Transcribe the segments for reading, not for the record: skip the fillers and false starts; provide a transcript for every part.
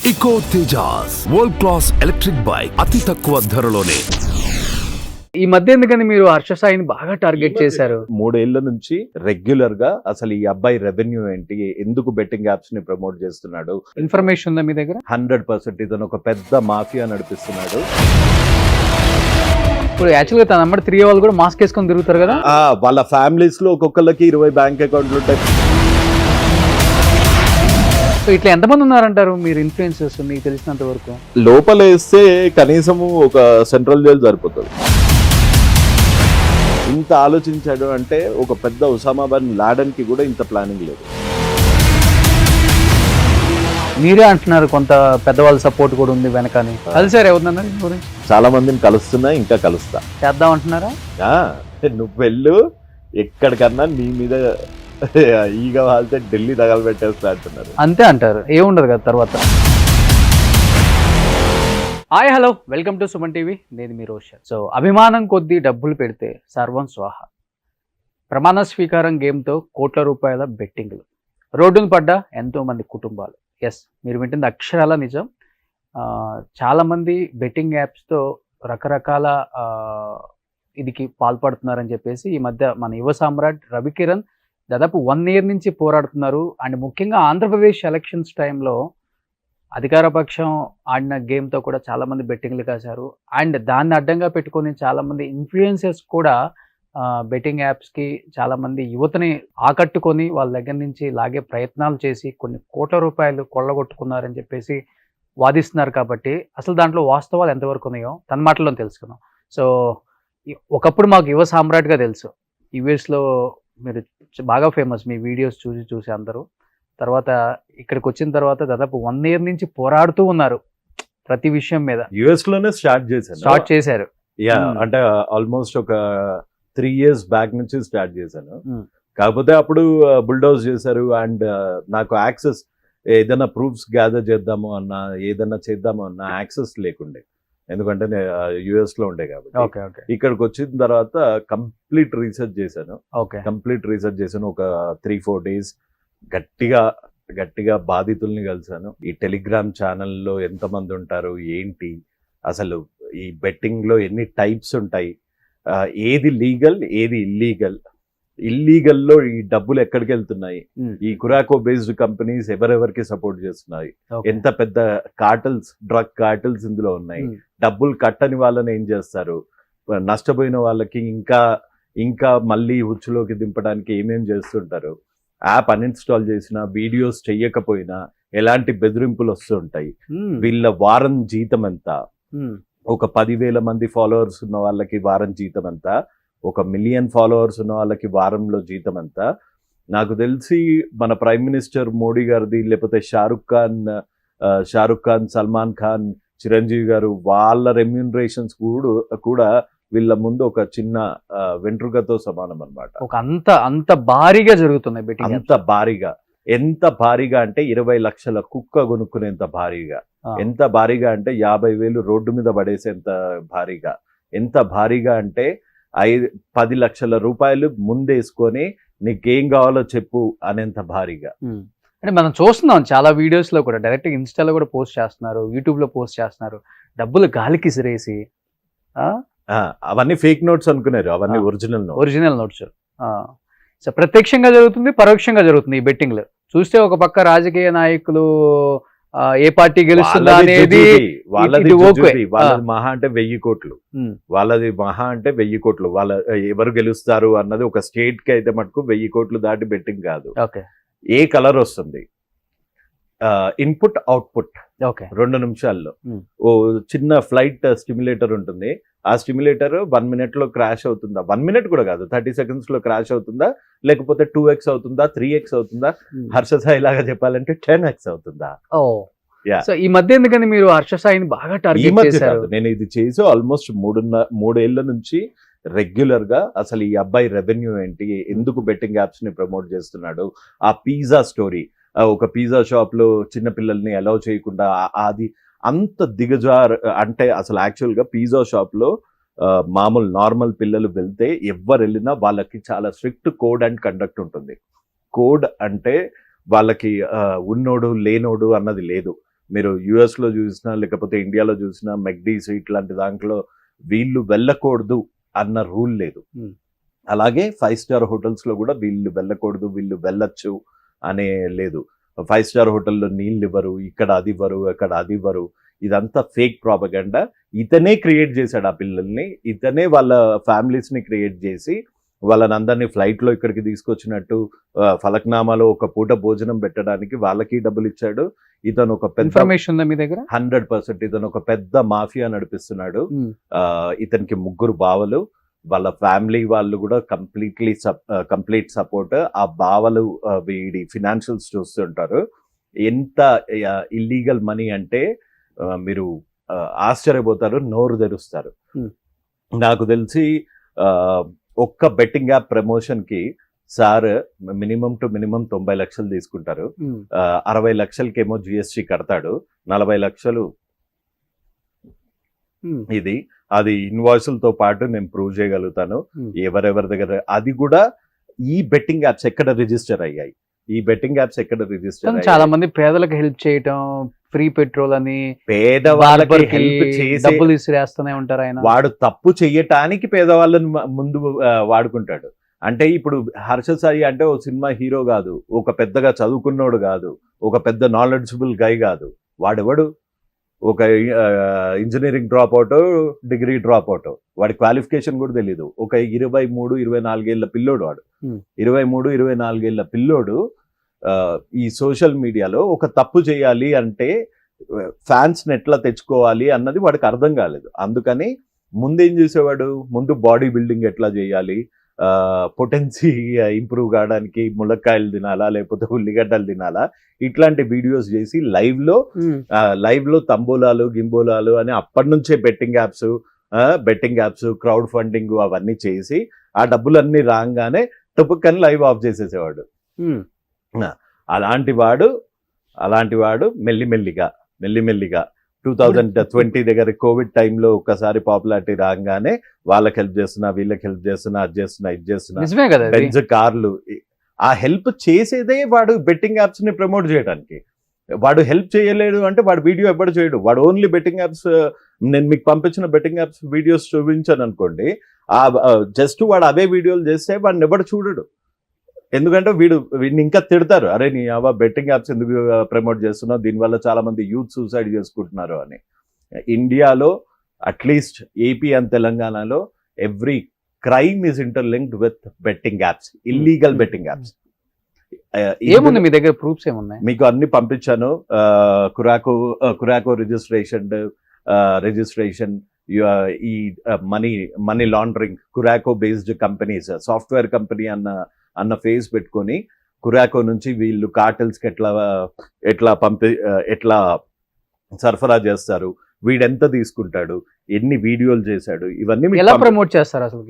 ఇకో Tejas world class electric bike అతి తక్కువ ధరలోనే. ఈ మధ్య ఎందుకని మీరు హర్ష సాయిని బాగా టార్గెట్ చేశారు? 3 ఏళ్ల నుంచి రెగ్యులర్ గా అసలు ఈ అబ్బాయి రెవెన్యూ ఏంటి, ఎందుకు బెట్టింగ్ యాప్స్ ని ప్రమోట్ చేస్తున్నాడు, ఇన్ఫర్మేషన్ ఉందా మీ దగ్గర? 100% ఇతను ఒక పెద్ద మాఫియా నడిపిస్తున్నాడు. ఇప్పుడు యాక్చువల్గా తన నెంబర్ 3 వాళ్ళు కూడా మాస్క్ వేసుకొని తిరుగుతారు కదా. వాళ్ళ ఫ్యామిలీస్ లో ఒక్కొక్కరికి 20 బ్యాంక్ అకౌంట్లు ఉంటాయి. సో ఇట్లా ఎంతమంది ఉన్నారంటారు మీరు ఇన్ఫ్లుయెన్సర్స్ మీకు తెలిసినంత వరకు? లోపల వేస్తే కనీసము ఒక సెంట్రల్ జైలు సరిపోతుంది. ఇంత ఆలోచించాడు అంటే ఒక పెద్ద ఉసామా బిన్ లాడెన్ కి కూడా ఇంత ప్లానింగ్ లేదు. మీరే అంటున్నారు కొంత పెద్దవాళ్ళ సపోర్ట్ కూడా ఉంది వెనకని. కలిసారు ఎవరినన్నారు ఈ గురించి? చాలా మందిని కలుస్తున్నా, ఇంకా కలుస్తా. చేద్దాం అంటున్నారా? నువ్వు వెళ్ళు, ఎక్కడికన్నా నీ మీద ఈగ వాళ్తే ఢిల్లీ తగలబెట్టేస్తా అంటున్నారు. అంతే అంటారు, ఏముండదు కదా తర్వాత. Hi hello, welcome to Suman TV. నేను మీ రోషన్. సో అభిమానం కొద్దీ డబ్బులు పెడితే సర్వం స్వాహ. ప్రమాణ స్వీకారం గేమ్తో కోట్ల రూపాయల బెట్టింగ్లు, రోడ్డును పడ్డ ఎంతో మంది కుటుంబాలు. ఎస్, మీరు వింటుంది అక్షరాల నిజం. చాలామంది బెట్టింగ్ యాప్స్తో రకరకాల ఇదికి పాల్పడుతున్నారని చెప్పేసి ఈ మధ్య మన యువ సామ్రాట్ రవికిరణ్ దాదాపు 1 year నుంచి పోరాడుతున్నారు. అండ్ ముఖ్యంగా ఆంధ్రప్రదేశ్ ఎలక్షన్స్ టైంలో అధికార పక్షం ఆడిన గేమ్తో కూడా చాలామంది బెట్టింగ్లు కాశారు. అండ్ దాన్ని అడ్డంగా పెట్టుకొని చాలామంది ఇన్ఫ్లుయెన్సర్స్ కూడా బెట్టింగ్ యాప్స్కి చాలామంది యువతని ఆకట్టుకొని వాళ్ళ దగ్గర నుంచి లాగే ప్రయత్నాలు చేసి కొన్ని కోట్ల రూపాయలు కొల్లగొట్టుకున్నారని చెప్పేసి వాదిస్తున్నారు. కాబట్టి అసలు దాంట్లో వాస్తవాలు ఎంతవరకు ఉన్నాయో తన మాటల్లో తెలుసుకుందాం. సో ఒకప్పుడు మాకు యువ సామ్రాట్గా తెలుసు, యుఎస్లో మీరు బాగా ఫేమస్, మీ వీడియోస్ చూసి అందరూ. తర్వాత ఇక్కడికి వచ్చిన తర్వాత దాదాపు 1 year నుంచి పోరాడుతూ ఉన్నారు ప్రతి విషయం మీద. యుఎస్ లోనే స్టార్ట్ చేశారు. అంటే ఆల్మోస్ట్ ఒక 3 years బ్యాక్ నుంచి స్టార్ట్ చేశాను. కాకపోతే అప్పుడు బుల్డోజ్ చేశారు. అండ్ నాకు యాక్సెస్, ఏదైనా ప్రూఫ్స్ గ్యాదర్ చేద్దాము అన్నా, ఏదైనా చేద్దాము అన్నా యాక్సెస్ లేకుండే, ఎందుకంటే యుఎస్ లో ఉండే కాబట్టి. ఇక్కడికి వచ్చిన తర్వాత కంప్లీట్ రీసెర్చ్ చేశాను. ఒక 3-4 days గట్టిగా బాధితుల్ని కలిశాను. ఈ టెలిగ్రామ్ ఛానల్లో ఎంతమంది ఉంటారు, ఏంటి అసలు ఈ బెట్టింగ్ లో ఎన్ని టైప్స్ ఉంటాయి, ఏది లీగల్ ఏది ఇల్లీగల్లో ఈ డబ్బులు ఎక్కడికి వెళ్తున్నాయి, ఈ కురాకో బేస్డ్ కంపెనీస్ ఎవరెవరికి సపోర్ట్ చేస్తున్నాయి, ఎంత పెద్ద డ్రగ్ కార్టల్స్ ఇందులో ఉన్నాయి, డబ్బులు కట్టని వాళ్ళని ఏం చేస్తారు, నష్టపోయిన వాళ్ళకి ఇంకా మళ్ళీ ఉచ్చులోకి దింపడానికి ఏమేం చేస్తుంటారు, యాప్ అన్ఇన్స్టాల్ చేసినా, వీడియోస్ చెయ్యకపోయినా ఎలాంటి బెదిరింపులు వస్తుంటాయి, వీళ్ళ వారం జీతం ఎంత, ఒక 10,000 మంది ఫాలోవర్స్ ఉన్న వాళ్ళకి వారం జీతం ఎంత, 1 million ఫాలోవర్స్ ఉన్న వాళ్ళకి వారంలో జీతం ఎంత. నాకు తెలిసి మన ప్రైమ్ మినిస్టర్ మోడీ గారిది, లేకపోతే షారుఖ్ ఖాన్, సల్మాన్ ఖాన్, చిరంజీవి గారు, వాళ్ళ రెమ్యూనరేషన్స్ కూడా వీళ్ళ ముందు ఒక చిన్న వెంట్రుకతో సమానం అన్నమాట. ఒక అంత భారీగా జరుగుతున్నాయి బెట్టింగ్. ఎంత భారీగా అంటే 20 లక్షల కుక్క కొనుక్కునేంత భారీగా, ఎంత భారీగా అంటే 50,000 రోడ్డు మీద పడేసేంత భారీగా, ఎంత భారీగా అంటే 10 లక్షల రూపాయలు ముందేసుకొని నీకేం కావాలో చెప్పు అనేంత భారీగా. అంటే మనం చూస్తున్నాం చాలా వీడియోస్ లో కూడా, డైరెక్ట్ ఇన్స్టాలో కూడా పోస్ట్ చేస్తున్నారు, యూట్యూబ్ లో పోస్ట్ చేస్తున్నారు, డబ్బులు గాలికి సిరేసి. అవన్నీ ఫేక్ నోట్స్ అనుకున్నారు, అవన్నీ ఒరిజినల్ నోట్స్. సో ప్రత్యక్షంగా జరుగుతుంది, పరోక్షంగా జరుగుతుంది ఈ బెట్టింగ్లు. చూస్తే ఒక పక్క రాజకీయ నాయకులు ఏ పార్టీ గెలుస్తుందా అనేది, వాళ్ళది మహా అంటే 1000 కోట్లు, వాళ్ళ ఎవరు గెలుస్తారు అన్నది ఒక స్టేట్ కి అయితే మటుకు 1000 కోట్లు దాటి బెట్టింగ్ కాదు. ఏ కలర్ వస్తుంది, ఇన్పుట్ అవుట్పుట్ 2 నిమిషాల్లో. ఓ చిన్న ఫ్లైట్ స్టిమ్యులేటర్ ఉంటుంది, ఆ స్టిమ్యులేటర్ 1 minute లో క్రాష్ అవుతుందా, 1 minute కూడా కాదు, 30 seconds లో క్రాష్ అవుతుందా, లేకపోతే 2x అవుతుందా, 3x అవుతుందా, హర్ష సాయి లాగా చెప్పాలంటే 10x అవుతుందా. సో ఈ మధ్య ఎందుకని మీరు హర్ష సాయిని బాగా టార్గెట్ చేశారు? నేను ఇది చేసి ఆల్మోస్ట్ 3 ఏళ్ల నుంచి రెగ్యులర్ గా అసలు ఈ అబ్బాయి రెవెన్యూ ఏంటి, ఎందుకు బెట్టింగ్ యాప్స్ ని ప్రమోట్ చేస్తున్నాడు, ఆ పిజ్జా స్టోరీ, ఒక పిజ్జా షాప్ లో చిన్న పిల్లల్ని అలౌ చేయకుండా, అది అంత దిగజార్ అంటే అసలు యాక్చువల్ గా పిజ్జా షాప్ లో మామూలు నార్మల్ పిల్లలు వెళ్తే ఎవరు వెళ్ళినా వాళ్ళకి చాలా స్ట్రిక్ట్ కోడ్ అండ్ కండక్ట్ ఉంటుంది. కోడ్ అంటే వాళ్ళకి ఉన్నోడు లేనోడు అన్నది లేదు, మీరు US లో చూసినా లేకపోతే ఇండియాలో చూసినా మెక్డీస్ ఇట్లాంటి దాంట్లో వీళ్ళు వెళ్ళకూడదు అన్న రూల్ లేదు. అలాగే 5-స్టార్ హోటల్స్ లో కూడా వీళ్ళు వెళ్ళకూడదు వీళ్ళు వెళ్ళొచ్చు అనే లేదు. 5-స్టార్ హోటల్లో నీళ్ళు ఇవ్వరు, ఇక్కడ అది ఇవ్వరు, అక్కడ అది ఇవ్వరు. ఇదంతా ఫేక్ ప్రాపగండా. ఇతనే క్రియేట్ చేశాడు ఆ పిల్లల్ని, ఇతనే వాళ్ళ ఫ్యామిలీస్ ని క్రియేట్ చేసి వాళ్ళని అందరినీ ఫ్లైట్ లో ఇక్కడికి తీసుకొచ్చినట్టు ఫలక్నామాలో ఒక పూట భోజనం పెట్టడానికి వాళ్ళకి డబ్బులు ఇచ్చాడు. ఇతను ఒక పెద్ద ఇన్ఫర్మేషన్ ఉందా మీ దగ్గర? 100% ఇతను ఒక పెద్ద మాఫియా నడిపిస్తున్నాడు. ఇతనికి 3 బావలు, వాళ్ళ ఫ్యామిలీ వాళ్ళు కూడా కంప్లీట్ సపోర్ట్. ఆ బావలు వీడి ఫినాన్షియల్స్ చూస్తుంటారు. ఎంత ఇల్లీగల్ మనీ అంటే మీరు ఆశ్చర్యపోతారు, నోరు తెరుస్తారు. నాకు తెలిసి ఒక్క బెట్టింగ్ యాప్ ప్రమోషన్ కి సార్ మినిమం 90 లక్షలు తీసుకుంటారు. 60 లక్షలకేమో GST కడతాడు, 40 లక్షలు ఇది. అది ఇన్వాయిస్లతో పాటు నేను ప్రూవ్ చేయగలుగుతాను ఎవరెవరి దగ్గర. అది కూడా ఈ బెట్టింగ్ యాప్స్ ఎక్కడ రిజిస్టర్ అయ్యాయి, ఈ బెట్టింగ్ యాప్స్ ఎక్కడ రిజిస్టర్ చాలా మంది పేదలకు హెల్ప్ చేయటం, ఫ్రీ పెట్రోల్ అని పేదవాళ్ళకి హెల్ప్ చేసి డబ్బులు ఇసిరేస్తూనే ఉంటారు ఆయన. వాడు తప్పు చెయ్యటానికి పేదవాళ్ళని ముందు వాడుకుంటాడు. అంటే ఇప్పుడు హర్ష సాయి అంటే ఓ సినిమా హీరో కాదు, ఒక పెద్దగా చదువుకున్నోడు కాదు, ఒక పెద్ద నాలెడ్జబుల్ గై కాదు. వాడెవడు ఒక engineering drop out, degree drop out, వాడి క్వాలిఫికేషన్ కూడా తెలీదు. ఒక 23-24 ఏళ్ల పిల్లోడు వాడు. 23-24 ఏళ్ల పిల్లోడు ఈ సోషల్ మీడియాలో ఒక తప్పు చేయాలి అంటే ఫ్యాన్స్ ని ఎట్లా తెచ్చుకోవాలి అన్నది వాడికి అర్థం కాలేదు. అందుకని ముందేం చేసేవాడు, ముందు బాడీ బిల్డింగ్ ఎట్లా చేయాలి, పొటెన్సీ ఇంప్రూవ్ కావడానికి ములక్కాయలు తినాలా లేకపోతే ఉల్లిగడ్డలు తినాలా, ఇట్లాంటి వీడియోస్ చేసి లైవ్ లో తంబోలాలు గింబోలాలు అని అప్పటి నుంచే బెట్టింగ్ యాప్స్ క్రౌడ్ ఫండింగ్ అవన్నీ చేసి ఆ డబ్బులన్నీ రాగానే టపుక్కని లైవ్ ఆఫ్ చేసేసేవాడు. అలాంటి వాడు మెల్లిమెల్లిగా 2020 దగ్గర కోవిడ్ టైంలో ఒక్కసారి పాపులారిటీ రాగానే వాళ్ళకి హెల్ప్ చేస్తున్నా, వీళ్ళకి హెల్ప్ చేస్తున్నా, అది చేస్తున్నా, ఇది చేస్తున్నా, బెంజ్ కార్లు. ఆ హెల్ప్ చేసేదే వాడు బెట్టింగ్ యాప్స్ ని ప్రమోట్ చేయడానికి. వాడు హెల్ప్ చేయలేడు అంటే వాడు వీడియో ఎవ్వడు చేయడు. వాడు ఓన్లీ బెట్టింగ్ యాప్స్, నేను మీకు పంపించిన బెట్టింగ్ యాప్స్ వీడియోస్ చూపించాను అనుకోండి, జస్ట్ వాడు అవే వీడియోలు చేస్తే వాడిని ఎవడు చూడడు. ఎందుకంటే వీడిని ఇంకా తిడతారు, అరే నీ బెట్టింగ్ యాప్స్ ఎందుకు ప్రమోట్ చేస్తున్నావు, దీనివల్ల చాలా మంది యూత్ సూసైడ్ చేసుకుంటున్నారు అని. ఇండియాలో అట్లీస్ట్ ఏపీ అండ్ తెలంగాణలో every crime is interlinked with betting apps, illegal betting apps. ఏముంది మీ దగ్గర ప్రూఫ్స్ ఏమున్నాయి? మీకు అన్ని పంపించాను. కురాకో రిజిస్ట్రేషన్ ఈ money laundering, కురాకో based companies, software company అన్న ఫేస్ పెట్టుకొని కురాకో నుంచి వీళ్ళు కార్టెల్స్ కి ఎట్లా సరఫరా చేస్తారు, వీడెంత తీసుకుంటాడు, ఎన్ని వీడియోలు చేశాడు, ఇవన్నీ ఎలా ప్రమోట్ చేస్తారు, అసలు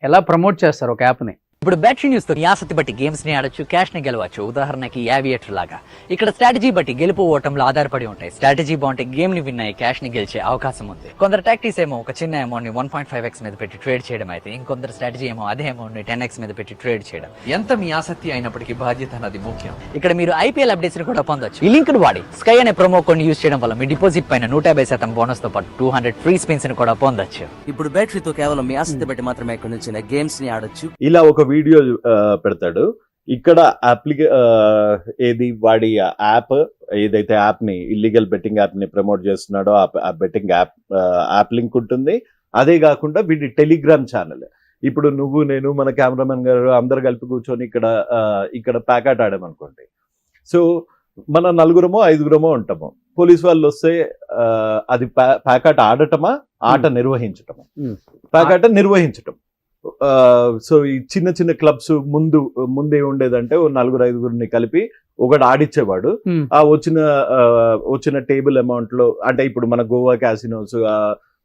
ఎలా ప్రమోట్ చేస్తారు ఒక యాప్ ని? ఇప్పుడు బ్యాటరీ న్యూస్ తో మీ ఆసక్తి బట్టి గేమ్స్ ని ఆడొచ్చు, క్యాష్ ని గెలవచ్చు. ఉదాహరణకి యావియేటర్ లాగా ఇక్కడ స్ట్రాటజీ బట్టి గెలుపు ఓటంలో ఆధారపడి ఉంటాయి. స్ట్రాటజీ బాగుంటే గేమ్ ని విన్ అయ్యి క్యాష్ ని గెలిచే అవకాశం ఉంది. కొందరు టాక్టీస్ ఏమో ఒక చిన్న అమౌంట్ ని 1.5x మీద పెట్టి ట్రేడ్ చేయడం అయితే, ఇంకొందరు స్ట్రాటజీ ఏమో అదే అమౌంట్ ని 10x మీద పెట్టి ట్రేడ్ చేయడం. ఎంత మీ ఆసక్తి అయినప్పటికీ బాధ్యత అనేది ముఖ్యం. ఇక్కడ మీరు IPL అప్డేట్స్ ని కూడా పొందొచ్చు. ఈ లింక్ వాడి స్కై అనే ప్రోమో కోడ్ యూజ్ చేయడం వల్ల మీ డిపాజిట్ పైన 150% బోనస్ తో పాటు 200 ఫ్రీ స్పిన్స్ ని కూడా పొందొచ్చు. ఇప్పుడు బ్యాటరీతో కేవలం మీ ఆసక్తి బట్టి మాత్రమే ఇక్కడ నుంచి గేమ్స్ ని ఆడొచ్చు. ఇలా ఒక వీడియో పెడతాడు. ఇక్కడ ఏది వాడి యాప్, ఏదైతే యాప్ ని ఇల్లీగల్ బెట్టింగ్ యాప్ ని ప్రమోట్ చేస్తున్నాడో ఆ బెట్టింగ్ యాప్ లింక్ ఉంటుంది. అదే కాకుండా వీడి టెలిగ్రామ్ ఛానల్. ఇప్పుడు నువ్వు, నేను, మన కెమెరామెన్ గారు అందరు కలిపి కూర్చొని ఇక్కడ ప్యాకెట్ ఆడామనుకోండి. సో మన 4-5 ఉంటాము. పోలీస్ వాళ్ళు వస్తే అది ప్యాకెట్ ఆడటమా, ఆట నిర్వహించటమా? ప్యాకెట్ నిర్వహించటం. సో ఈ చిన్న క్లబ్స్ ముందే ఉండేదంటే 4-5 కలిపి ఒకటి ఆడిచ్చేవాడు. ఆ వచ్చిన టేబుల్ అమౌంట్ లో, అంటే ఇప్పుడు మన గోవా క్యాసినోస్,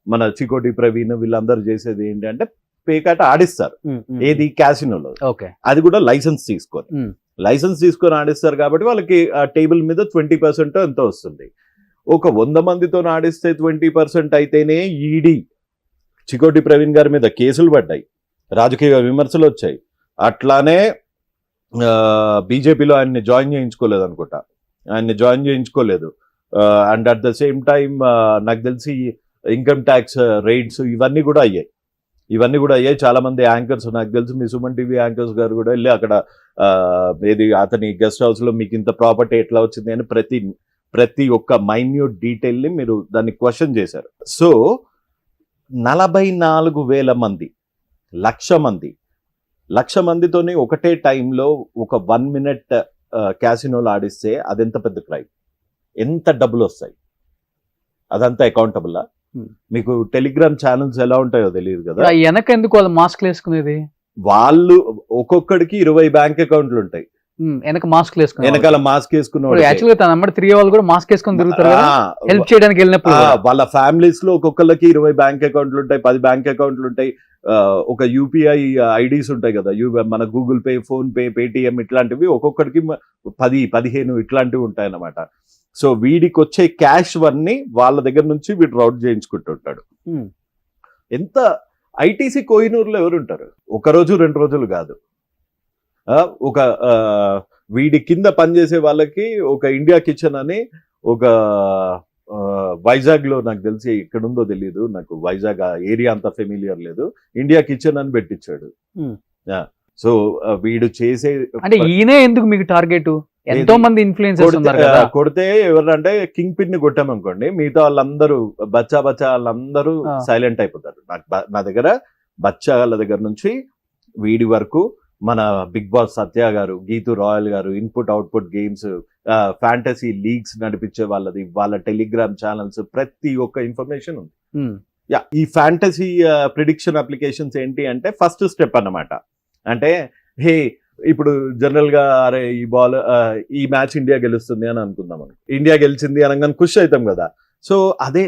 మన చికోటి ప్రవీణ్ వీళ్ళందరూ చేసేది ఏంటి అంటే పేకాట ఆడిస్తారు. ఏది క్యాసినోలో, అది కూడా లైసెన్స్ తీసుకొని ఆడిస్తారు. కాబట్టి వాళ్ళకి ఆ టేబుల్ మీద 20% ఎంతో వస్తుంది. ఒక 100 మందితో ఆడిస్తే 20% అయితేనే ఈడీ చికోటి ప్రవీణ్ గారి మీద కేసులు పడ్డాయి, రాజకీయ విమర్శలు వచ్చాయి. అట్లానే బీజేపీలో ఆయన్ని జాయిన్ చేయించుకోలేదు అనుకుంటా. ఆయన్ని జాయిన్ చేయించుకోలేదు. And at the same time నాకు తెలిసి ఇన్కమ్ ట్యాక్స్ రైడ్స్ ఇవన్నీ కూడా అయ్యాయి. చాలా మంది యాంకర్స్, నాకు తెలిసి మీ సుమన్ టీవీ యాంకర్స్ గారు కూడా వెళ్ళి అక్కడ ఏది అతని గెస్ట్ హౌస్ లో మీకు ఇంత ప్రాపర్టీ ఎట్లా వచ్చింది అని ప్రతి ఒక్క మైన్యూట్ డీటెయిల్ ని మీరు దాన్ని క్వశ్చన్ చేశారు. సో 44,000 మంది, 1,00,000 మందితోని ఒకటే టైంలో ఒక 1 minute క్యాసినోలు ఆడిస్తే అదెంత పెద్ద క్రైమ్, ఎంత డబ్బులు వస్తాయి, అదంతా అకౌంటబుల్లా? మీకు టెలిగ్రామ్ ఛానల్స్ ఎలా ఉంటాయో తెలియదు కదా. వెనక ఎందుకు వాళ్ళు మాస్క్ వేసుకునేది? వాళ్ళు ఒక్కొక్కడికి 20 బ్యాంక్ అకౌంట్లు ఉంటాయి. వెనక మాస్క్ వేసుకుని, వెనకాల మాస్క్ వేసుకున్నాడు. యాక్చువల్గా తన అమ్మడి తిరిగే వాళ్ళు కూడా మాస్క్ వేసుకొని తిరుగుతారు కదా, హెల్ప్ చేయడానికి వెళ్ళినప్పుడు. వాళ్ళ ఫ్యామిలీస్ లో ఒక్కొక్కరికి 20 బ్యాంక్ అకౌంట్లు ఉంటాయి, 10 బ్యాంక్ అకౌంట్లు ఉంటాయి. ఒక యూపీఐ ఐడీస్ ఉంటాయి కదా, మన Google pay, phone pay, Paytm ఇట్లాంటివి ఒక్కొక్కడికి 10-15 ఇట్లాంటివి ఉంటాయి అన్నమాట. సో వీడికి వచ్చే క్యాష్ వన్ని వాళ్ళ దగ్గర నుంచి వీడు రౌట్ చేయించుకుంటుంటాడు. ఎంత ఐటీసీ కోహినూరులో ఎవరు ఉంటారు? 1 రోజు 2 రోజులు కాదు. ఒక వీడి కింద పనిచేసే వాళ్ళకి ఒక ఇండియా కిచెన్ అని ఒక వైజాగ్ లో, నాకు తెలిసి ఎక్కడుందో తెలియదు, నాకు వైజాగ్ ఆ ఏరియా అంత ఫెమిలియర్ లేదు, ఇండియా కిచెన్ అని పెట్టించాడు. సో వీడు చేసే, అంటే ఈయనే ఎందుకు మీకు టార్గెట్? ఎంతో మంది ఇన్ఫ్లుయెన్సర్స్ ఉన్నారు కదా. కొడితే ఎవరంటే కింగ్ పిన్ ని కొట్టామనుకోండి, మిగతా వాళ్ళందరూ బచ్చా వాళ్ళందరూ సైలెంట్ అయిపోతారు. నా దగ్గర బచ్చా వాళ్ళ దగ్గర నుంచి వీడి వరకు, మన బిగ్ బాస్ సత్య గారు, గీతు రాయల్ గారు, input output games, fantasy leagues నడిపించే వాళ్ళది, వాళ్ళ టెలిగ్రామ్ ఛానల్స్, ప్రతి ఒక్క ఇన్ఫర్మేషన్ ఉంది. ఈ ఫ్యాంటసీ ప్రిడిక్షన్ అప్లికేషన్స్ ఏంటి అంటే ఫస్ట్ స్టెప్ అన్నమాట. అంటే హే, ఇప్పుడు జనరల్ గా అరే ఈ మ్యాచ్ ఇండియా గెలుస్తుంది అని అనుకుందాం, ఇండియా గెలిచింది అనగానే ఖుషి అవుతాం కదా. సో అదే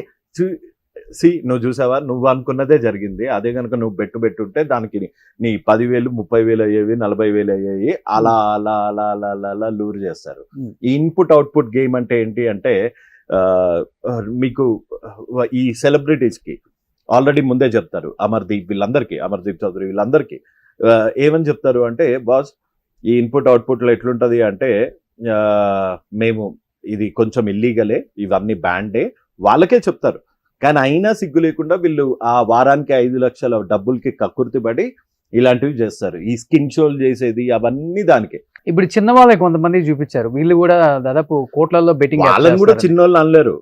నువ్వు చూసావా, నువ్వు అనుకున్నదే జరిగింది, అదే కనుక నువ్వు పెట్టుంటే దానికి నీ 10,000, 30,000 అయ్యేవి, 40,000 అయ్యాయి, అలా అలా అలా అలా అలా అలా లూర్ చేస్తారు. ఈ ఇన్పుట్ అవుట్పుట్ గేమ్ అంటే ఏంటి అంటే, మీకు ఈ సెలబ్రిటీస్ కి ఆల్రెడీ ముందే చెప్తారు, అమర్దీప్ చౌదరి వీళ్ళందరికీ ఏమని చెప్తారు అంటే, బాస్ ఈ ఇన్పుట్ అవుట్పుట్ లో ఎట్లుంటది అంటే, మేము ఇది కొంచెం ఇల్లీగలే, ఇవన్నీ బ్యాండే, వాళ్ళకే చెప్తారు. కానీ అయినా సిగ్గు లేకుండా వీళ్ళు ఆ వారానికి 5 లక్షల డబ్బులకి కక్కుర్తిపడి ఇలాంటివి చేస్తారు. ఈ స్కిన్ షోలు చేసేది అవన్నీ దానికే. ఇప్పుడు చిన్న వాళ్ళకి కొంతమంది చూపించారు, వీళ్ళు కూడా దాదాపు కోట్లలో బెట్టింగ్. వాళ్ళని కూడా చిన్నోళ్ళు అనలేరు,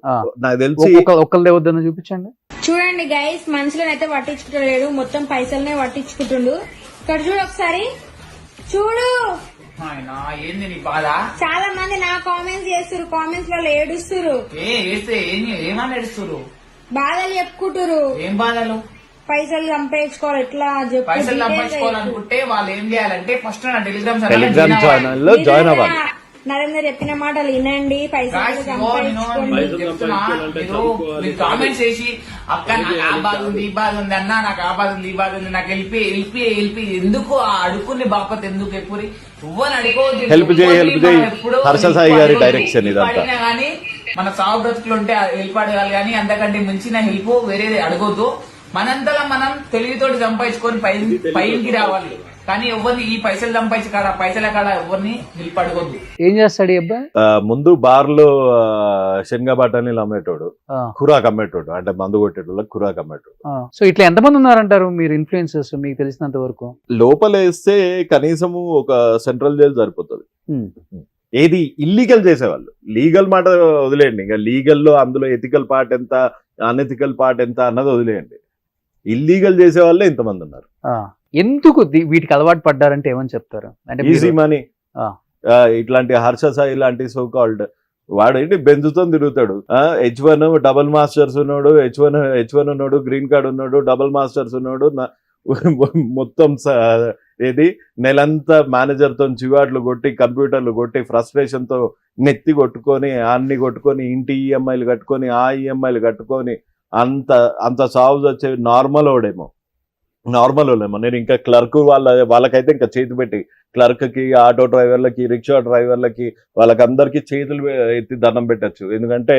నాకు తెలిసి ఒక్కళ్ళదే వద్దని చూపించండి. చూడండి గైస్, మనుషులనైతే పట్టించుకోలేడు, మొత్తం పైసలనే పట్టించుకుంటుండు. ఇక్కడ చూడు ఒకసారి, చూడు. ఏంది నీ బాధ? చాలా మంది నా కామెంట్స్ చేస్తున్నారు, కామెంట్స్ లో ఏడుస్తున్నారు. ఏమని ఏడుస్తున్నారు? బాధలు చెప్పుకుంటారు. ఏం బాధలు? పైసలు సంపాదించుకోవాలి, ఎట్లా చెప్పి పైసలు సంపాదించుకోవాలనుకుంటే వాళ్ళు ఏం చేయాలంటే ఫస్ట్ నా టెలిగ్రామ్ ఛానల్ లో జాయిన్ అవ్వాలి. నరేందర్ చెప్పిన మాటలు వినండి, పైసలు కామెంట్స్ చేసి అక్క నాకు ఆ బాధ ఉంది, ఈ బాధ ఉంది, అన్న నాకు ఆ బాధ ఉంది, ఈ బాధ ఉంది, నాకు వెళ్ళి ఎందుకు ఆ అడుక్కుని బాపత్ ఎందుకు ఎప్పుడు నువ్వని అడుకోవద్దు. హెల్ప్ చేయి హర్ష సాయి గారి డైరెక్షన్ ఇదంతా. కానీ మన సాగు బ్రతుకులు ఉంటే హెల్ప్ అడగాలి, కానీ అంతకంటే మించిన హెల్ప్ వేరేది అడగొద్దు. మనంతలా మనం తెలివితోటి సంపాదించుకొని పైకి రావాలి, కానీ ఎవరిని ఈ పైసలు సంపాదించి కాడ పైసల కాడ ఎవరిని హెల్ప్ అడగొద్దు. ఏం చేస్తాడు అబ్బాయి? ముందు బార్ లో శనగ బఠానీలు అమ్మేటోడు, ఖురాక్ అమ్మేటోడు, అంటే మందు కొట్టేటోళ్ళకి ఖురాక్ అమ్మేటోడు. సో ఇట్లా ఎంతమంది ఉన్నారంటారు మీరు ఇన్ఫ్లుయెన్సర్స్ మీకు తెలిసినంత వరకు? లోపల వేస్తే కనీసము ఒక సెంట్రల్ జైలు సరిపోతుంది. ఏది ఇల్లీగల్ చేసేవాళ్ళు, లీగల్ మాట వదిలేయండి, ఇంకా లీగల్లో అందులో ఎథికల్ పార్ట్ ఎంత, అన్ఎథికల్ పార్ట్ ఎంత అన్నది వదిలేయండి. ఇల్లీగల్ చేసే వాళ్ళే ఇంతమంది ఉన్నారు. ఎందుకు వీటికి అలవాటు పడ్డారంటే ఏమని చెప్తారు? అంటే ఈజీ మనీ. ఇట్లాంటి హర్ష సాయి ఇలాంటి సో కాల్డ్ వాడు ఏంటి బెంజుతో తిరుగుతాడు. H1 డబుల్ మాస్టర్స్ ఉన్నాడు, H1 ఉన్నాడు, గ్రీన్ కార్డ్ ఉన్నాడు, డబుల్ మాస్టర్స్ ఉన్నాడు, మొత్తం ఏది నెలంతా మేనేజర్ తో చివాట్లు కొట్టి, కంప్యూటర్లు కొట్టి, ఫ్రస్ట్రేషన్ తో నెత్తి కొట్టుకొని, అన్ని కొట్టుకొని, ఇంటి ఈఎంఐలు కట్టుకొని, ఆ ఈఎంఐలు కట్టుకొని, అంత సాగు వచ్చే నార్మల్ వాడేమో. నేను ఇంకా క్లర్క్ వాళ్ళకైతే ఇంకా చేతి పెట్టి, క్లర్క్ కి, ఆటో డ్రైవర్లకి, రిక్షా డ్రైవర్లకి, వాళ్ళకందరికీ చేతులు ఎత్తి దండం పెట్టచ్చు. ఎందుకంటే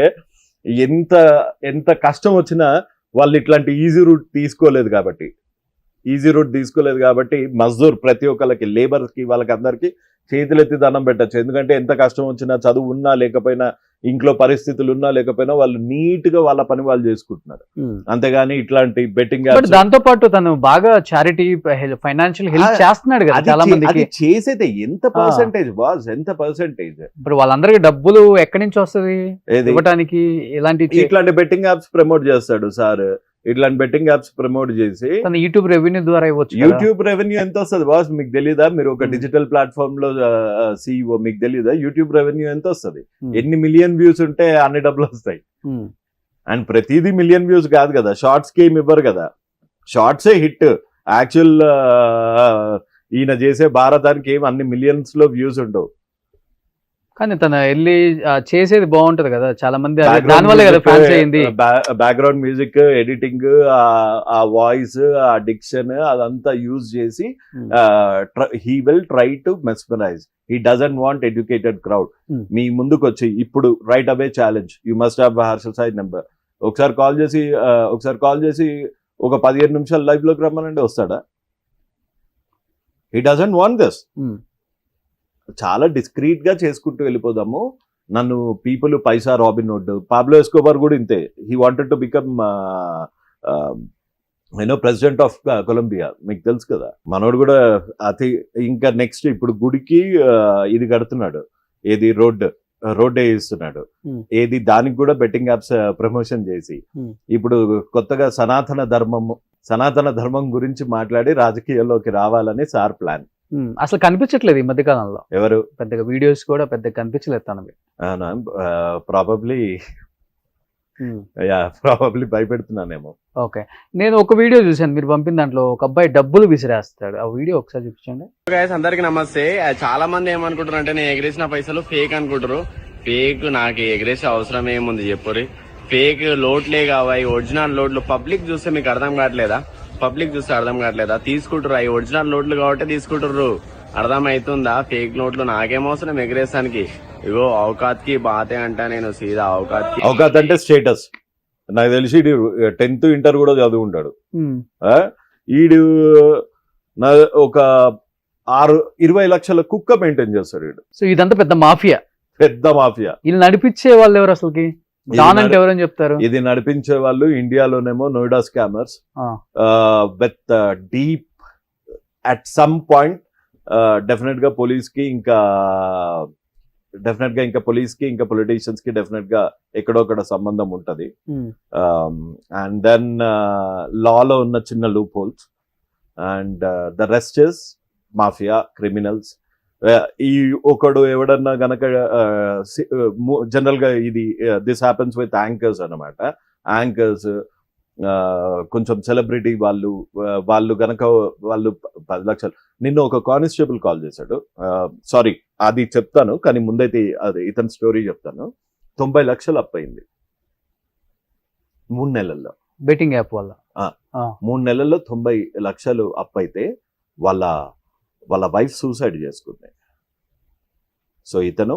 ఎంత కష్టం వచ్చినా వాళ్ళు ఇట్లాంటి ఈజీ రూట్ తీసుకోలేదు కాబట్టి మజ్దూర్ ప్రతి ఒక్కరికి, లేబర్ కి, వాళ్ళకి అందరికి చేతులెత్తి దండం పెట్టచ్చు. ఎందుకంటే ఎంత కష్టం వచ్చినా, చదువు ఉన్నా లేకపోయినా, ఇంట్లో పరిస్థితులు ఉన్నా లేకపోయినా వాళ్ళు నీట్ గా వాళ్ళ పని వాళ్ళు చేసుకుంటున్నారు. అంతేగాని ఇట్లాంటి బెట్టింగ్ బట్ దాంతో పాటు తను బాగా చారిటీ ఫైనాన్షియల్ హెల్ప్ చేస్తున్నాడు కదా చాలా మందికి. చేసేది ఎంత పర్సెంటేజ్ బాస్, ఎంత పర్సెంటేజ్? ఇప్పుడు వాళ్ళందరికీ డబ్బులు ఎక్కడి నుంచి వస్తుంది ఇవ్వడానికి? ఇట్లాంటి బెట్టింగ్ యాప్స్ ప్రమోట్ చేస్తాడు సార్. ఇట్లాంటి బెట్టింగ్ యాప్స్ ప్రమోట్ చేసి తన యూట్యూబ్ రెవెన్యూ ద్వారా ఇవ్వచ్చు. యూట్యూబ్ రెవెన్యూ ఎంత వస్తుంది బాస్ మీకు తెలీదా? మీరు ఒక డిజిటల్ ప్లాట్ఫామ్ లో CEO, మీకు తెలీదా యూట్యూబ్ రెవెన్యూ ఎంత వస్తుంది? ఎన్ని మిలియన్ వ్యూస్ ఉంటే అన్ని డబ్బులు వస్తాయి. అండ్ ప్రతిదీ మిలియన్ వ్యూస్ కాదు కదా, షార్ట్స్ కి ఏమి ఇవ్వరు కదా, షార్ట్సే హిట్. యాక్చువల్ ఈయన చేసే భారతానికి ఏమి అన్ని మిలియన్స్ లో వ్యూస్ ఉండవు. కానీ తన వెళ్ళి చేసేది బాగుంటది కదా, చాలా మంది దానివల్ల కదా ఫ్యాన్స్ అయింది. బ్యాక్గ్రౌండ్ మ్యూజిక్, ఎడిటింగ్, ఆ వాయిస్, ఆ డిక్షన్ అదంతా యూజ్ చేసి he will try to mesmerise. He doesn't want educated crowd. మీ ముందుకు వచ్చి ఇప్పుడు right away challenge, you must have Harshal Sai number. ఒకసారి కాల్ చేసి ఒక 15 నిమిషాలు లైవ్ లోకి రమ్మనండి, వస్తాడా? He doesn't want this. చాలా డిస్క్రీట్ గా చేసుకుంటూ వెళ్ళిపోదాము. నన్ను పీపుల్ పైసా రాబిన్ హుడ్, పాబ్లో ఎస్కోబార్ కూడా ఇంతే. He wanted to become president of Colombia, మీకు తెలుసు కదా. మనోడు కూడా ఇంకా నెక్స్ట్ ఇప్పుడు గుడికి ఇది కడుతున్నాడు, ఏది రోడ్ వేయిస్తున్నాడు, ఏది దానికి కూడా బెట్టింగ్ యాప్స్ ప్రమోషన్ చేసి ఇప్పుడు కొత్తగా సనాతన ధర్మం గురించి మాట్లాడి రాజకీయాల్లోకి రావాలని సార్ ప్లాన్. అసలు కనిపించట్లేదు ఈ మధ్య కాలంలో, ఎవరు పెద్దగా వీడియోస్ కూడా పెద్దగా కనిపించలేదు తనవి. ప్రాబబ్లీ భయపెడుతున్నానేమో. ఓకే, నేను ఒక వీడియో చూసాను మీరు పంపిన దాంట్లో, ఒక అబ్బాయి డబ్బులు విసిరేస్తాడు. ఆ వీడియో ఒకసారి చూపించండి. అందరికి నమస్తే. చాలా మంది ఏమనుకుంటారు అంటే నేను ఎగరేసిన పైసలు ఫేక్ అనుకుంటారు. ఫేక్ నాకు ఎగరేసే అవసరం ఏముంది చెప్పురి. ఫేక్ లోట్లే కావాలి, ఒరిజినల్ లోట్లు పబ్లిక్ చూస్తే మీకు అర్థం కావట్లేదా? తీసుకుంటారు అవి ఒరిజినల్ నోట్లు కాబట్టి తీసుకుంటారు. అర్థం అవుతుందా? ఫేక్ నోట్లు నాకేమవసరం ఎగరేసానికి. ఇగో ఔకాత్ కి బాతే అంట, నేను సీదా ఔకాత్ అంటే స్టేటస్. నాకు తెలిసి 10th ఇంటర్ కూడా చదువుకుంటాడు. ఈడు ఒక 20 లక్షల కుక్క మెయింటైన్ చేస్తాడు వీడు. సో ఇదంతా పెద్ద మాఫియా. వీళ్ళు నడిపించే వాళ్ళు ఎవరు అసలుకి? డాన్ అంటే ఎవరని చెప్తారు? ఇది నడిపించే వాళ్ళు ఇండియాలోనేమో Noida scammers with deep at some point definite గా పోలీస్ కి ఇంకా పొలిటీషియన్స్ కి డెఫినెట్ గా ఎక్కడొక్కడ సంబంధం ఉంటది. అండ్ దెన్ లాలో ఉన్న చిన్న loop holes and the rest is mafia criminals. ఈ ఒకడు ఎవడన్నా గనక జనరల్ గా ఇది దిస్ హ్యాపెన్స్ విత్ యాంకర్స్ అన్నమాట. యాంకర్స్ కొంచెం సెలబ్రిటీ వాళ్ళు గనక 10 లక్షలు. నిన్న ఒక కానిస్టేబుల్ కాల్ చేశాడు, సారీ అది చెప్తాను కానీ ముందైతే అది ఇతని స్టోరీ చెప్తాను. 90 లక్షలు అప్పయింది 3 నెలల్లో బెట్టింగ్ యాప్ వల్ల. 3 నెలల్లో 90 లక్షలు అప్పైతే వాళ్ళ వైఫ్ సూసైడ్ చేసుకుంది. సో ఇతను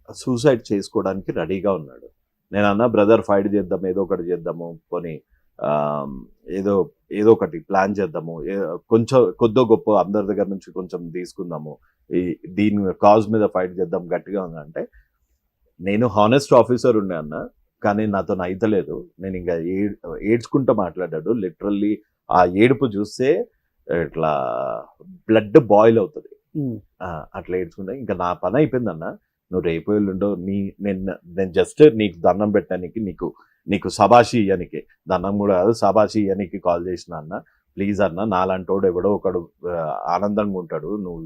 సూసైడ్ చేసుకోవడానికి రెడీగా ఉన్నాడు. నేను అన్నా బ్రదర్ ఫైట్ చేద్దాం, ఏదో ఒకటి చేద్దాము, పోనీ ఏదో ఒకటి ప్లాన్ చేద్దాము, కొద్దో గొప్ప అందరి దగ్గర నుంచి కొంచెం తీసుకుందాము, దీని కాజ్ మీద ఫైట్ చేద్దాం గట్టిగా ఉందంటే, నేను హానెస్ట్ ఆఫీసర్ ఉండే అన్న, కానీ నాతో అయితలేదు. నేను ఇంకా ఏడ్చుకుంటూ మాట్లాడాడు. లిటరల్లీ ఆ ఏడుపు చూస్తే ఇట్లా బ్లడ్ బాయిల్ అవుతుంది. అట్లా ఏడ్చుకుంటే ఇంకా నా పని అయిపోయిందన్న, నువ్వు రేపు వెళ్ళుండో నేను జస్ట్ నీకు దండం పెట్టడానికి, నీకు సబాషి ఇయ్యనికి, దండం కూడా కాదు సబాషి ఇయ్యనికి కాల్ చేసిన అన్న. ప్లీజ్ అన్న, నాలాంటోడు ఎవడో ఒకడు ఆనందంగా ఉంటాడు, నువ్వు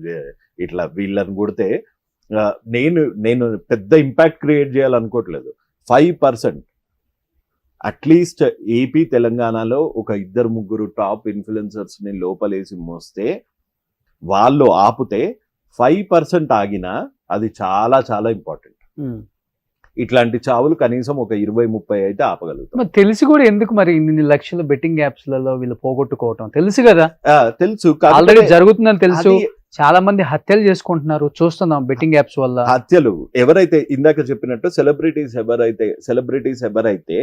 ఇట్లా వీళ్ళని కొడితే నేను పెద్ద ఇంపాక్ట్ క్రియేట్ చేయాలనుకోవట్లేదు. 5% అట్లీస్ట్ ఏపీ తెలంగాణలో ఒక 2-3 టాప్ ఇన్ఫ్లుయెన్సర్స్ ని లోపలేసి మోస్తే, వాళ్ళు ఆపితే 5% ఆగినా అది చాలా చాలా ఇంపార్టెంట్. ఇట్లాంటి చావులు కనీసం ఒక 20-30 అయితే ఆపగలుగుతాం. తెలిసి కూడా ఎందుకు మరి ఇన్ని లక్షల బెట్టింగ్ యాప్స్ లలో వీళ్ళు పోగొట్టుకోవటం? తెలుసు కదా, తెలుసు, ఆల్రెడీ జరుగుతుందని తెలుసు. చాలా మంది హత్యలు చేసుకుంటున్నారు, చూస్తున్నాం బెట్టింగ్ యాప్స్ వల్ల. హత్యలు ఎవరైతే ఇందాక చెప్పినట్టు సెలబ్రిటీస్ ఎవరైతే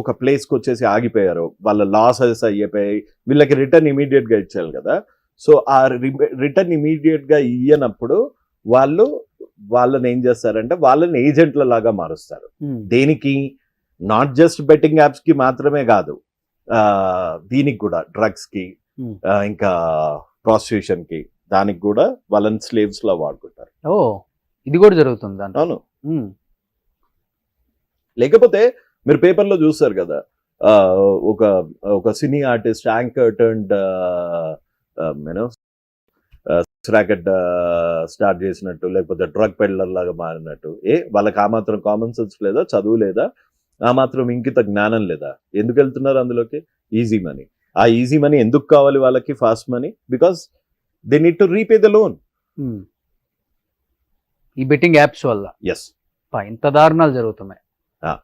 ఒక ప్లేస్ కి వచ్చేసి ఆగిపోయారు, వాళ్ళ లాసెస్ అయిపోయాయి, వీళ్ళకి రిటర్న్ ఇమీడియట్ గా ఇచ్చారు కదా. సో ఆ రిటర్న్ ఇమీడియట్ గా ఇయ్యనప్పుడు వాళ్ళని ఏం చేస్తారంటే వాళ్ళని ఏజెంట్ల లాగా మారుస్తారు. దేనికి? నాట్ జస్ట్ బెట్టింగ్ యాప్స్ కి మాత్రమే కాదు, దీనికి కూడా డ్రగ్స్ కి, ఇంకా ప్రాస్టిట్యూషన్ కి, దానికి కూడా వాళ్ళని స్లేవ్స్ లా వాడుకుంటారు. ఓ, ఇది కూడా జరుగుతుంది అంటే. అవును. లేకపోతే మీరు పేపర్లో చూస్తారు కదా, ఒక cine artist anchor turned racket start చేసినట్టు, లేకపోతే డ్రగ్ పెడ్లర్ లాగా మారినట్టు. వాళ్ళకి ఆ మాత్రం కామన్ సెన్స్ లేదా, చదువు లేదా, ఆ మాత్రం ఇంకిత జ్ఞానం లేదా? ఎందుకు వెళ్తున్నారు అందులోకి? Easy money. ఆ ఈజీ మనీ ఎందుకు కావాలి వాళ్ళకి? Fast money. Because they need to repay the loan. ఈ బెట్టింగ్ యాప్స్ వల్ల ఎస్, ఇంత దారుణాలు జరుగుతున్నాయి. Ah.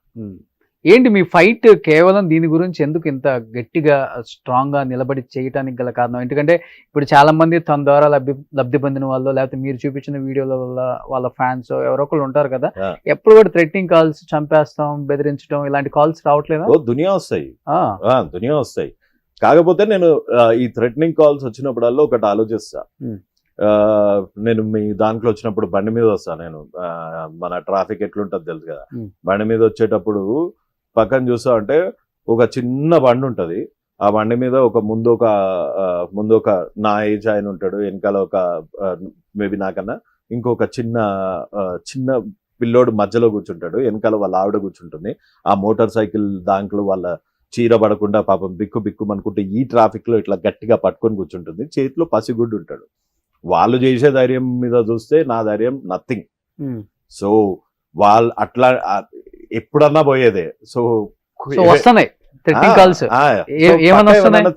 ఏంటి మీ ఫైట్ కేవలం దీని గురించి ఎందుకు ఇంత గట్టిగా స్ట్రాంగ్ గా నిలబడి చేయడానికి గల కారణం? ఎందుకంటే ఇప్పుడు చాలా మంది తన ద్వారా లబ్ధి పొందిన వాళ్ళు, లేకపోతే మీరు చూపించిన వీడియోల వల్ల వాళ్ళ ఫ్యాన్స్ ఎవరో ఒకళ్ళు ఉంటారు కదా, ఎప్పుడు కూడా థ్రెటనింగ్ కాల్స్, చంపేస్తాం, బెదిరించడం, ఇలాంటి కాల్స్ రావట్లేదా? దునియా వస్తాయి, దునియా వస్తాయి. కాకపోతే నేను ఈ థ్రెటనింగ్ కాల్స్ వచ్చినప్పుడల్లా ఒకటి ఆలోచిస్తా. నేను మీ దాంట్లో వచ్చినప్పుడు బండి మీద వస్తా. నేను మన ట్రాఫిక్ ఎట్లుంటది తెలుసు కదా, బండి మీద వచ్చేటప్పుడు పక్కన చూస్తా అంటే ఒక చిన్న బండి ఉంటది. ఆ బండి మీద ముందు ఒక నా ఏజ్ ఆయన ఉంటాడు, వెనకాల ఒక మేబీ నాకన్నా ఇంకొక చిన్న పిల్లోడు మధ్యలో కూర్చుంటాడు, వెనకాల వాళ్ళ ఆవిడ కూర్చుంటుంది. ఆ మోటార్ సైకిల్ దాంట్లో వాళ్ళ చీర పడకుండా పాపం బిక్కు అనుకుంటే ఈ ట్రాఫిక్ లో ఇట్లా గట్టిగా పట్టుకొని కూర్చుంటుంది. చేతిలో పసిగుడ్డు ఉంటాడు. వాళ్ళు చేసే ధైర్యం మీద చూస్తే నా ధైర్యం నథింగ్. సో వాళ్ళు అట్లా ఎప్పుడన్నా పోయేదే. సో వస్తున్నాయి థ్రెటనింగ్ కాల్స్,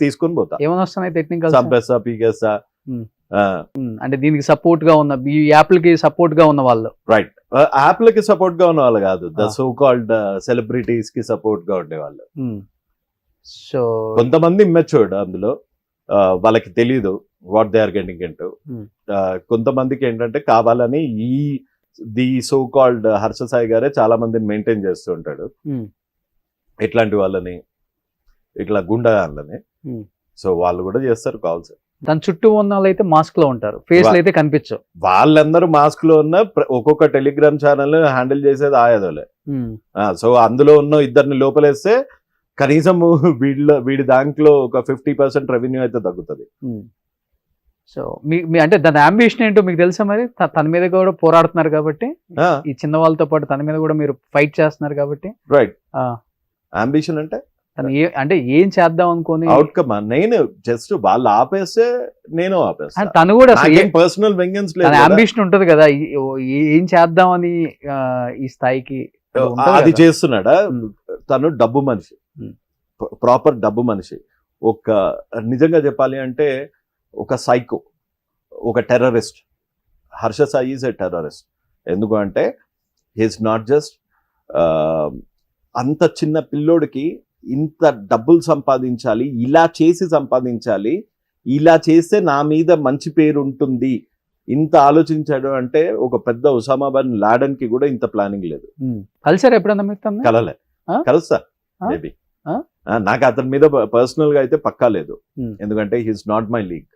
తీసుకొని పోతా, ఏమైనా వస్తున్నాయి థ్రెటనింగ్ కాల్స్, చంపేస్తా, పీకేస్తా. అంటే దీనికి సపోర్ట్ గా ఉన్న, ఈ యాప్లకి సపోర్ట్ గా ఉన్న వాళ్ళు, రైట్, యాప్లకి సపోర్ట్ గా ఉన్న వాళ్ళు కాదు, ద సో కాల్డ్ సెలబ్రిటీస్ కి సపోర్ట్ గా ఉండేవాళ్ళు. సో కొంతమంది ఇమ్మెచ్యూర్డ్ అందులో, వాళ్ళకి తెలీదు what they are getting into. కొంతమందికి ఏంటంటే కావాలని the so called Harsha Sai గారే చాలా మందిని మెయింటైన్ చేస్తూ ఉంటాడు, ఇట్లాంటి వాళ్ళని, ఇట్లా గుండాలని. సో వాళ్ళు కూడా చేస్తారు కాల్స్. దాని చుట్టూ ఉన్న వాళ్ళు అయితే మాస్క్ లో ఉంటారు, ఫేస్ అయితే కనిపించవు. వాళ్ళందరూ మాస్క్ లో ఉన్న ఒక్కొక్క టెలిగ్రామ్ ఛానల్ హ్యాండిల్ చేసేది ఆయాదోలే. సో అందులో ఉన్న ఇద్దరిని లోపలేస్తే కనీసం వీడి దాంట్లో ఒక 50% రెవెన్యూ అయితే తగ్గుతుంది. సో మీ అంటే దాని అంబిషన్ ఏంటో మీకు తెలుసా? మరి తన మీద కూడా పోరాడుతున్నారు కాబట్టి, ఈ చిన్న వాళ్ళతో పాటు తన మీద కూడా మీరు ఫైట్ చేస్తున్నారు కాబట్టి. రైట్, అంబిషన్ అంటే అంటే ఏం చేద్దాం అనుకోని అవుట్కమ్. నేను జస్ట్ వాళ్ళు ఆపేస్తే నేను ఆపేస్తాను. తను కూడా పర్సనల్ వెంగెన్స్ లేదు, అంబిషన్ ఉంటది కదా, ఏం చేద్దాం అని ఈ స్థాయికి అది చేస్తున్నాడా? తను డబ్బు మనిషి, ప్రాపర్ డబ్బు మనిషి. నిజంగా చెప్పాలి అంటే ఒక సైకో, ఒక terrorist. Harsha Sai is a terrorist. ఎందుకు అంటే హీస్ నాట్ జస్ట్ అంత చిన్న పిల్లోడికి ఇంత డబ్బులు సంపాదించాలి, ఇలా చేసి సంపాదించాలి, ఇలా చేస్తే నా మీద మంచి పేరు ఉంటుంది, ఇంత ఆలోచించాడు అంటే ఒక పెద్ద ఉసామా బిన్ లాడెన్ కి కూడా ఇంత ప్లానింగ్ లేదు. కలిసారు ఎప్పుడన్నా? కలుస్తా మేబీ. నాకు అతని మీద పర్సనల్ గా అయితే పక్కా లేదు, ఎందుకంటే హీస్ నాట్ మై లీగ్.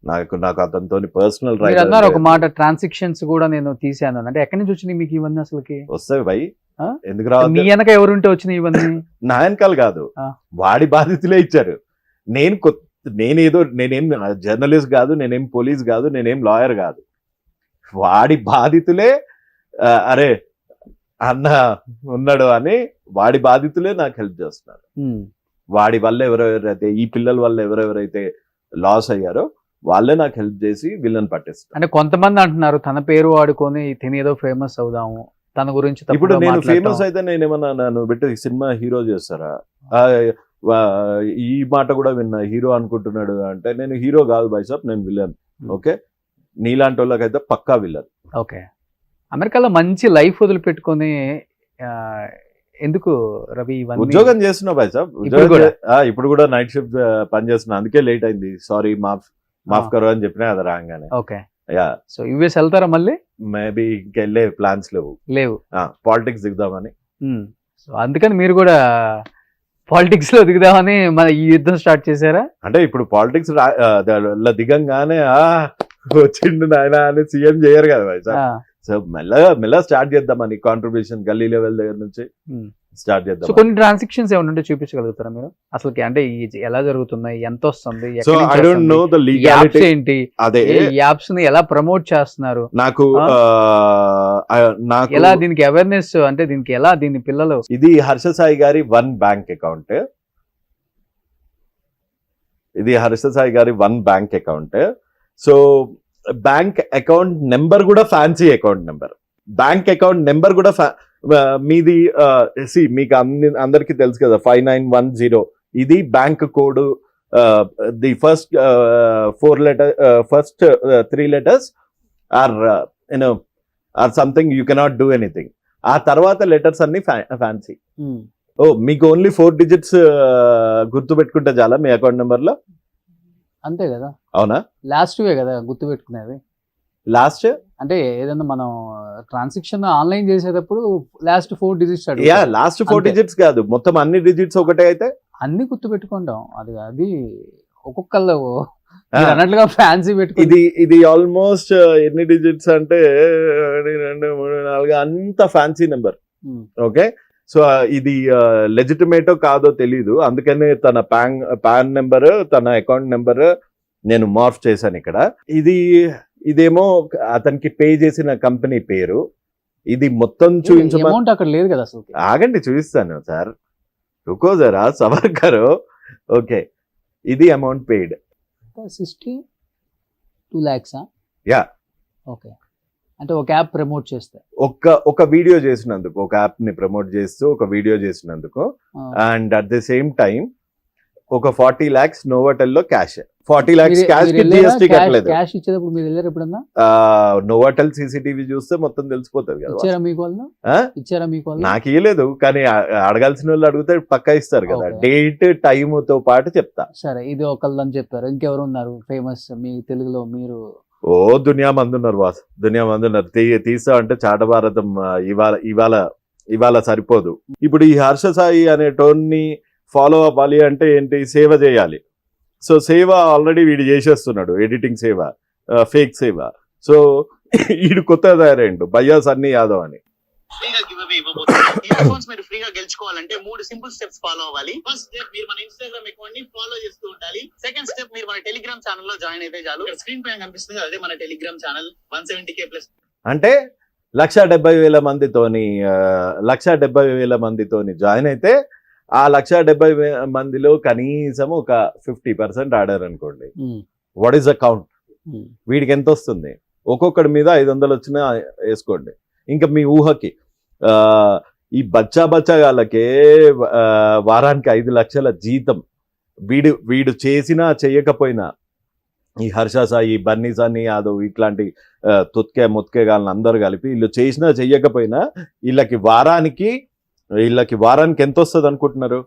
నాకు అతనితో పర్సనల్ రైట్. ఒక మాట, ట్రాన్సాక్షన్స్ కూడా నేను తీసాను అంటే ఎక్కడి నుంచి వచ్చినాయి మీకు ఇవన్నీ? అసలుకి వస్తాయి భయ్, ఎందుకు రావాలి? మీ వెనక ఎవరుంటే వచ్చినాయి ఇవన్నీ? నా వెనకాల కాదు, వాడి బాధితులే ఇచ్చారు. నేనేం జర్నలిస్ట్ కాదు, నేనేం పోలీస్ కాదు, నేనేం లాయర్ కాదు. వాడి బాధితులే అరే అన్న ఉన్నాడు అని వాడి బాధితులే నాకు హెల్ప్ చేస్తున్నారు. వాడి వల్ల ఎవరెవరైతే, ఈ పిల్లల వల్ల ఎవరెవరైతే లాస్ అయ్యారో వాళ్ళే నాకు హెల్ప్ చేసి వీళ్ళని పట్టిస్తారు. అంటే కొంతమంది అంటున్నారు తన పేరు వాడుకొని తినేదో ఫేమస్ అవుదాము, తన గురించి. ఇప్పుడు నేను ఫేమస్ అయితే నేనేమన్నా నన్ను పెట్టి సినిమా హీరో చేస్తారా? ఈ మాట కూడా విన్నా, హీరో అనుకుంటున్నాడు అంటే. నేను హీరో కాదు బై సాబ్, నేను విలన్. ఓకే, నీలాంటి వాళ్ళకైతే పక్కా విలన్. ఓకే, అమెరికాలో మంచి లైఫ్ వదిలిపెట్టుకొని ఎందుకు రవి ఉద్యోగం చేస్తున్నా బై సాబ్? ఇప్పుడు కూడా నైట్ షిఫ్ట్ పని చేస్తున్నా, అందుకే లేట్ అయింది. సారీ, మాఫ్ కరో అని చెప్పినా అది రాగానే. ఓకే, సో యుఎస్ వెళ్తారా మళ్ళీ? మేబీ ఇంకెళ్ళే ప్లాన్స్ లేవు. పాలిటిక్స్ దిగుదామని. సో అందుకని మీరు కూడా పాలిటిక్స్ లో దిగుదామని మన ఈ యుద్ధం స్టార్ట్ చేశారా? అంటే ఇప్పుడు పాలిటిక్స్ దిగంగానే వచ్చిండు నాయన అని సీఎం చేయరు కదా భాయ్ సాబ్. సో మెల్లగా స్టార్ట్ చేద్దామని కాంట్రిబ్యూషన్ గల్లీ లెవెల్ దగ్గర నుంచి స్టార్ట్ సో చేద్దాం. కొన్ని ట్రాన్సాక్షన్స్ ఏమైనా ఉంటే చూపించగలుగుతారా మీరు? అసలు అంటే ఎలా జరుగుతున్నాయి, ఎంత వస్తుంది, so I don't know the legality. ఏంటి, అదే యాప్స్ ని ఎలా ప్రమోట్ చేస్తున్నారు, నాకు ఎలా దీనికి అవేర్నెస్, అంటే దీనికి ఎలా దీని పిల్లలు. ఇది హర్ష సాయి గారి వన్ బ్యాంక్ అకౌంట్. ఇది హర్ష సాయి గారి one bank account. So bank account number కూడా fancy account number. Bank account number కూడా మీది మీకు అందరికి తెలుసు కదా 5910. ఇది bank code. The first 3 letters are or something you cannot do anything. ఆ తర్వాత లెటర్స్ అన్ని ఫ్యాన్సీ. మీకు ఓన్లీ 4 digits గుర్తు పెట్టుకుంటే చాలా మీ అకౌంట్ నెంబర్ లో. అంతే కదా, అవునా? లాస్ట్ వే కదా గుర్తు పెట్టుకునేది. లాస్ట్ అంటే ఏదన్నా మనం ట్రాన్సాక్షన్ ఆన్లైన్ చేసేటప్పుడు లాస్ట్ 4 digits లాస్ట్ 4 digits కాదు, మొత్తం అన్ని డిజిట్స్ ఒకటే అయితే అన్ని గుర్తు పెట్టుకుంటాం. అది ఒక్కొక్కళ్ళు అన్నట్లుగా ఫ్యాన్సీ పెట్టుకో. ఇది ఆల్మోస్ట్ ఎన్ని డిజిట్స్ అంటే 1 2 3 4 అంత ఫ్యాన్సీ నెంబర్. ఓకే, సో ఇది లెజిటిమేటో కాదో తెలీదు, అందుకనే తన పాన్ నెంబర్, తన అకౌంట్ నెంబర్ నేను మార్ఫ్ చేశాను ఇక్కడ. ఇదేమో అతనికి పే చేసిన కంపెనీ పేరు. ఇది మొత్తం అమౌంట్ అక్కడ లేదు కదా అసలు. ఆగండి చూపిస్తాను సార్, రుకో జరా సబర్ కరో. ఓకే, ఇది amount paid 62 lakhs. Yeah, okay. అంటే ఒక యాప్ ప్రమోట్ చేస్తే ఒక వీడియో చేసినందుకు, ఒక యాప్ ని ప్రమోట్ చేస్తూ ఒక వీడియో చేసినందుకు, and at the same time ఒక 40 lakhs నోవాటెల్ లో క్యాష్. 40 lakhs క్యాష్ కి జిఎస్టీ కట్టలేదు. క్యాష్ ఇచ్చేటప్పుడు మీరు వెళ్ళారు ఎప్పుడన్నా? నోవాటెల్ సీసీటీవీ చూస్తే మొత్తం తెలిసిపోతుంది కదా. ఇచ్చారా మీకు వాళ్ళు? ఇచ్చారా మీకు వాళ్ళు? నాకు ఇవ్వలేదు, కానీ అడగాల్సిన వాళ్ళు అడిగితే పక్కా ఇస్తారు కదా. డేట్ టైమ్ తో పాటు చెప్తా. సరే, ఇది ఒకళ్ళని చెప్పారు. ఇంకెవరు ఉన్నారు ఫేమస్ మీ తెలుగులో? మీరు దునియా మంది ఉన్నారు బాస్, దునియా మంది ఉన్నారు. తీసా అంటే చాట భారతం ఇవాళ సరిపోదు. ఇప్పుడు ఈ హర్ష సాయి అనే టోన్ ని ఫాలో అవ్వాలి అంటే ఏంటి? సేవ చేయాలి. సో సేవ ఆల్రెడీ వీడు చేసేస్తున్నాడు, ఎడిటింగ్ సేవ, ఫేక్ సేవ. సో వీడు కొత్త తయారైండు భయ్యా సన్నీ యాదవ్ అని. ఫ్రీగా గివ్ అవే ఇవ్వబోతున్నాం. ఈ అకౌంట్స్ మీరు ఫ్రీగా గెలుచుకోవాలంటే 3 సింపుల్ స్టెప్స్ ఫాలో అవ్వాలి. ఫస్ట్ స్టెప్, మీరు మన ఇన్స్టాగ్రామ్ అకౌంట్ ని ఫాలో చేస్తూ ఉండాలి. సెకండ్ స్టెప్, మీరు మన టెలిగ్రామ్ ఛానల్ లో జాయిన్ అయితే చాలు. స్క్రీన్ పైన కనిపిస్తుంది అదే మన టెలిగ్రామ్ ఛానల్. 170K+. అంటే 1,70,000 మందితోని 1,70,000 మందితోని జాయిన్ అయితే ఆ 1,70,000 మందిలో కనీసం ఒక 50% ఆడారు అనుకోండి. What is the count? వీడికి ఎంత వస్తుంది? ఒక్కొక్కడి మీద 500 వచ్చినా వేసుకోండి. ఇంకా మీ ఊహకి ఈ బచ్చాగాళ్ళకే వారానికి 5 లక్షల జీతం. వీడు చేసినా చెయ్యకపోయినా, ఈ హర్ష సాయి, బన్నీ సన్నీ యాదవ్ ఇట్లాంటి ముత్కే గాళ్ళని అందరూ కలిపి వీళ్ళు చేసినా చెయ్యకపోయినా వీళ్ళకి వారానికి ఎంత వస్తుంది అనుకుంటున్నారు?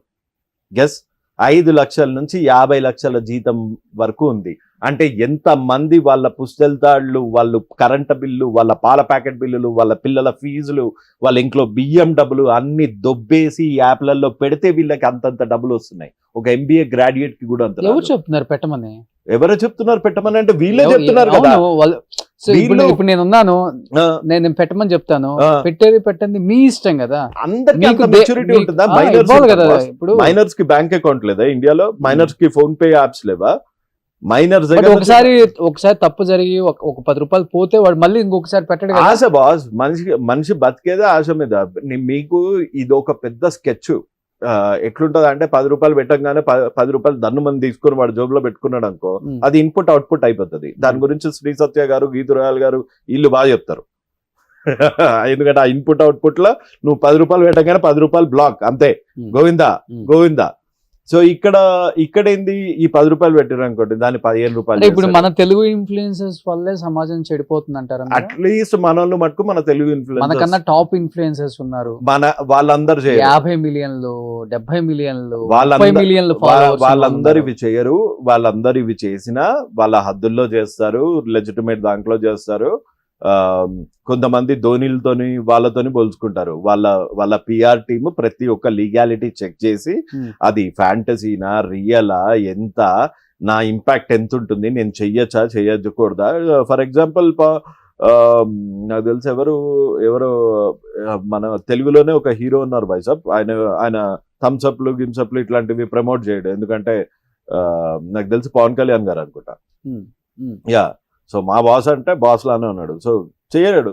గెస్. 5 లక్షల నుంచి 50 లక్షల జీతం వరకు ఉంది. అంటే ఎంత మంది వాళ్ళ పుస్తెల్తాళ్ళు, వాళ్ళు కరెంటు బిల్లు, వాళ్ళ పాల ప్యాకెట్ బిల్లులు, వాళ్ళ పిల్లల ఫీజులు, వాళ్ళ ఇంట్లో బియ్యం డబ్బులు అన్ని దొబ్బేసి యాప్లలో పెడితే వీళ్ళకి అంతంత డబ్బులు వస్తున్నాయి. ఒక MBA గ్రాడ్యుయేట్ కి కూడా అంత. ఎవరు చెప్తున్నారు పెట్టమని? ఎవరు చెప్తున్నారు పెట్టమని? అంటే వీళ్ళే చెప్తున్నారు కదా. ఇప్పుడు నేనున్నాను, నేను పెట్టమని చెప్తాను. పెట్టండి మీ ఇష్టం కదా. అందరికి మెచ్యూరిటీ ఉంటుందా? మైనర్స్ కి బ్యాంక్ అకౌంట్ లేదా ఇండియాలో? మైనర్స్ కి ఫోన్ పే యాప్స్ లేవా? మైనర్స్ ఒకసారి తప్పు జరిగి ఒక 10 రూపాయలు పోతే వాడు మళ్ళీ ఇంకొకసారి పెట్టడం ఆశ బాస్. మనిషి బతికేదే ఆశ మీద. మీకు ఇది ఒక పెద్ద స్కెచ్. ఎట్లుంటది అంటే 10 రూపాయలు పెట్టంగానే 10 రూపాయలు దన్ను మంది తీసుకుని వాడు జోబులో పెట్టుకున్నాడు అనుకో, అది ఇన్పుట్ అవుట్పుట్ అయిపోతుంది. దాని గురించి శ్రీ సత్య గారు, గీతురాయల్ గారు వీళ్ళు బాగా చెప్తారు. ఎందుకంటే ఆ ఇన్పుట్ అవుట్పుట్ లో నువ్వు 10 రూపాయలు పెట్టగానే 10 రూపాయలు బ్లాక్, అంతే, గోవిందా. సో ఇక్కడ ఏంది? ఈ 10 రూపాయలు పెట్టారు అనుకోండి, దాన్ని 15 రూపాయలు. ఇప్పుడు మన తెలుగు ఇన్ఫ్లుయెన్సర్స్ వల్లే సమాజం చెడిపోతుంది అంటారా? అట్లీస్ట్ మనోళ్ళు మటుకు మన తెలుగు ఇన్ఫ్లుయెన్సర్స్, మనకన్నా టాప్ ఇన్ఫ్లుయెన్సర్స్ ఉన్నారు. వాళ్ళందరూ 50 మిలియన్లు 70 మిలియన్లు మిలియన్లు వాళ్ళందరూ ఇవి చేయరు. వాళ్ళందరూ ఇవి చేసినా వాళ్ళ హద్దుల్లో చేస్తారు, లెజిటిమేట్ దాంట్లో చేస్తారు. కొంతమంది ధోనిలతోని వాళ్ళతోని పోల్చుకుంటారు. వాళ్ళ పిఆర్ టీమ్ ప్రతి ఒక్క లీగాలిటీ చెక్ చేసి అది ఫ్యాంటసీనా రియలా, ఎంత నా ఇంపాక్ట్ ఎంత ఉంటుంది, నేను చెయ్యొచ్చా చెయ్యకూడదా. ఫర్ ఎగ్జాంపుల్ నాకు తెలిసి ఎవరు మన తెలుగులోనే ఒక హీరో ఉన్నారు బైసాబ్, ఆయన థమ్స్అప్లు గిమ్సప్లు ఇట్లాంటివి ప్రమోట్ చేయడు, ఎందుకంటే నాకు తెలిసి పవన్ కళ్యాణ్ గారు అనుకుంటా. యా, సో మా బాస్ అంటే బాస్ లానే ఉన్నాడు, సో చేయలేడు,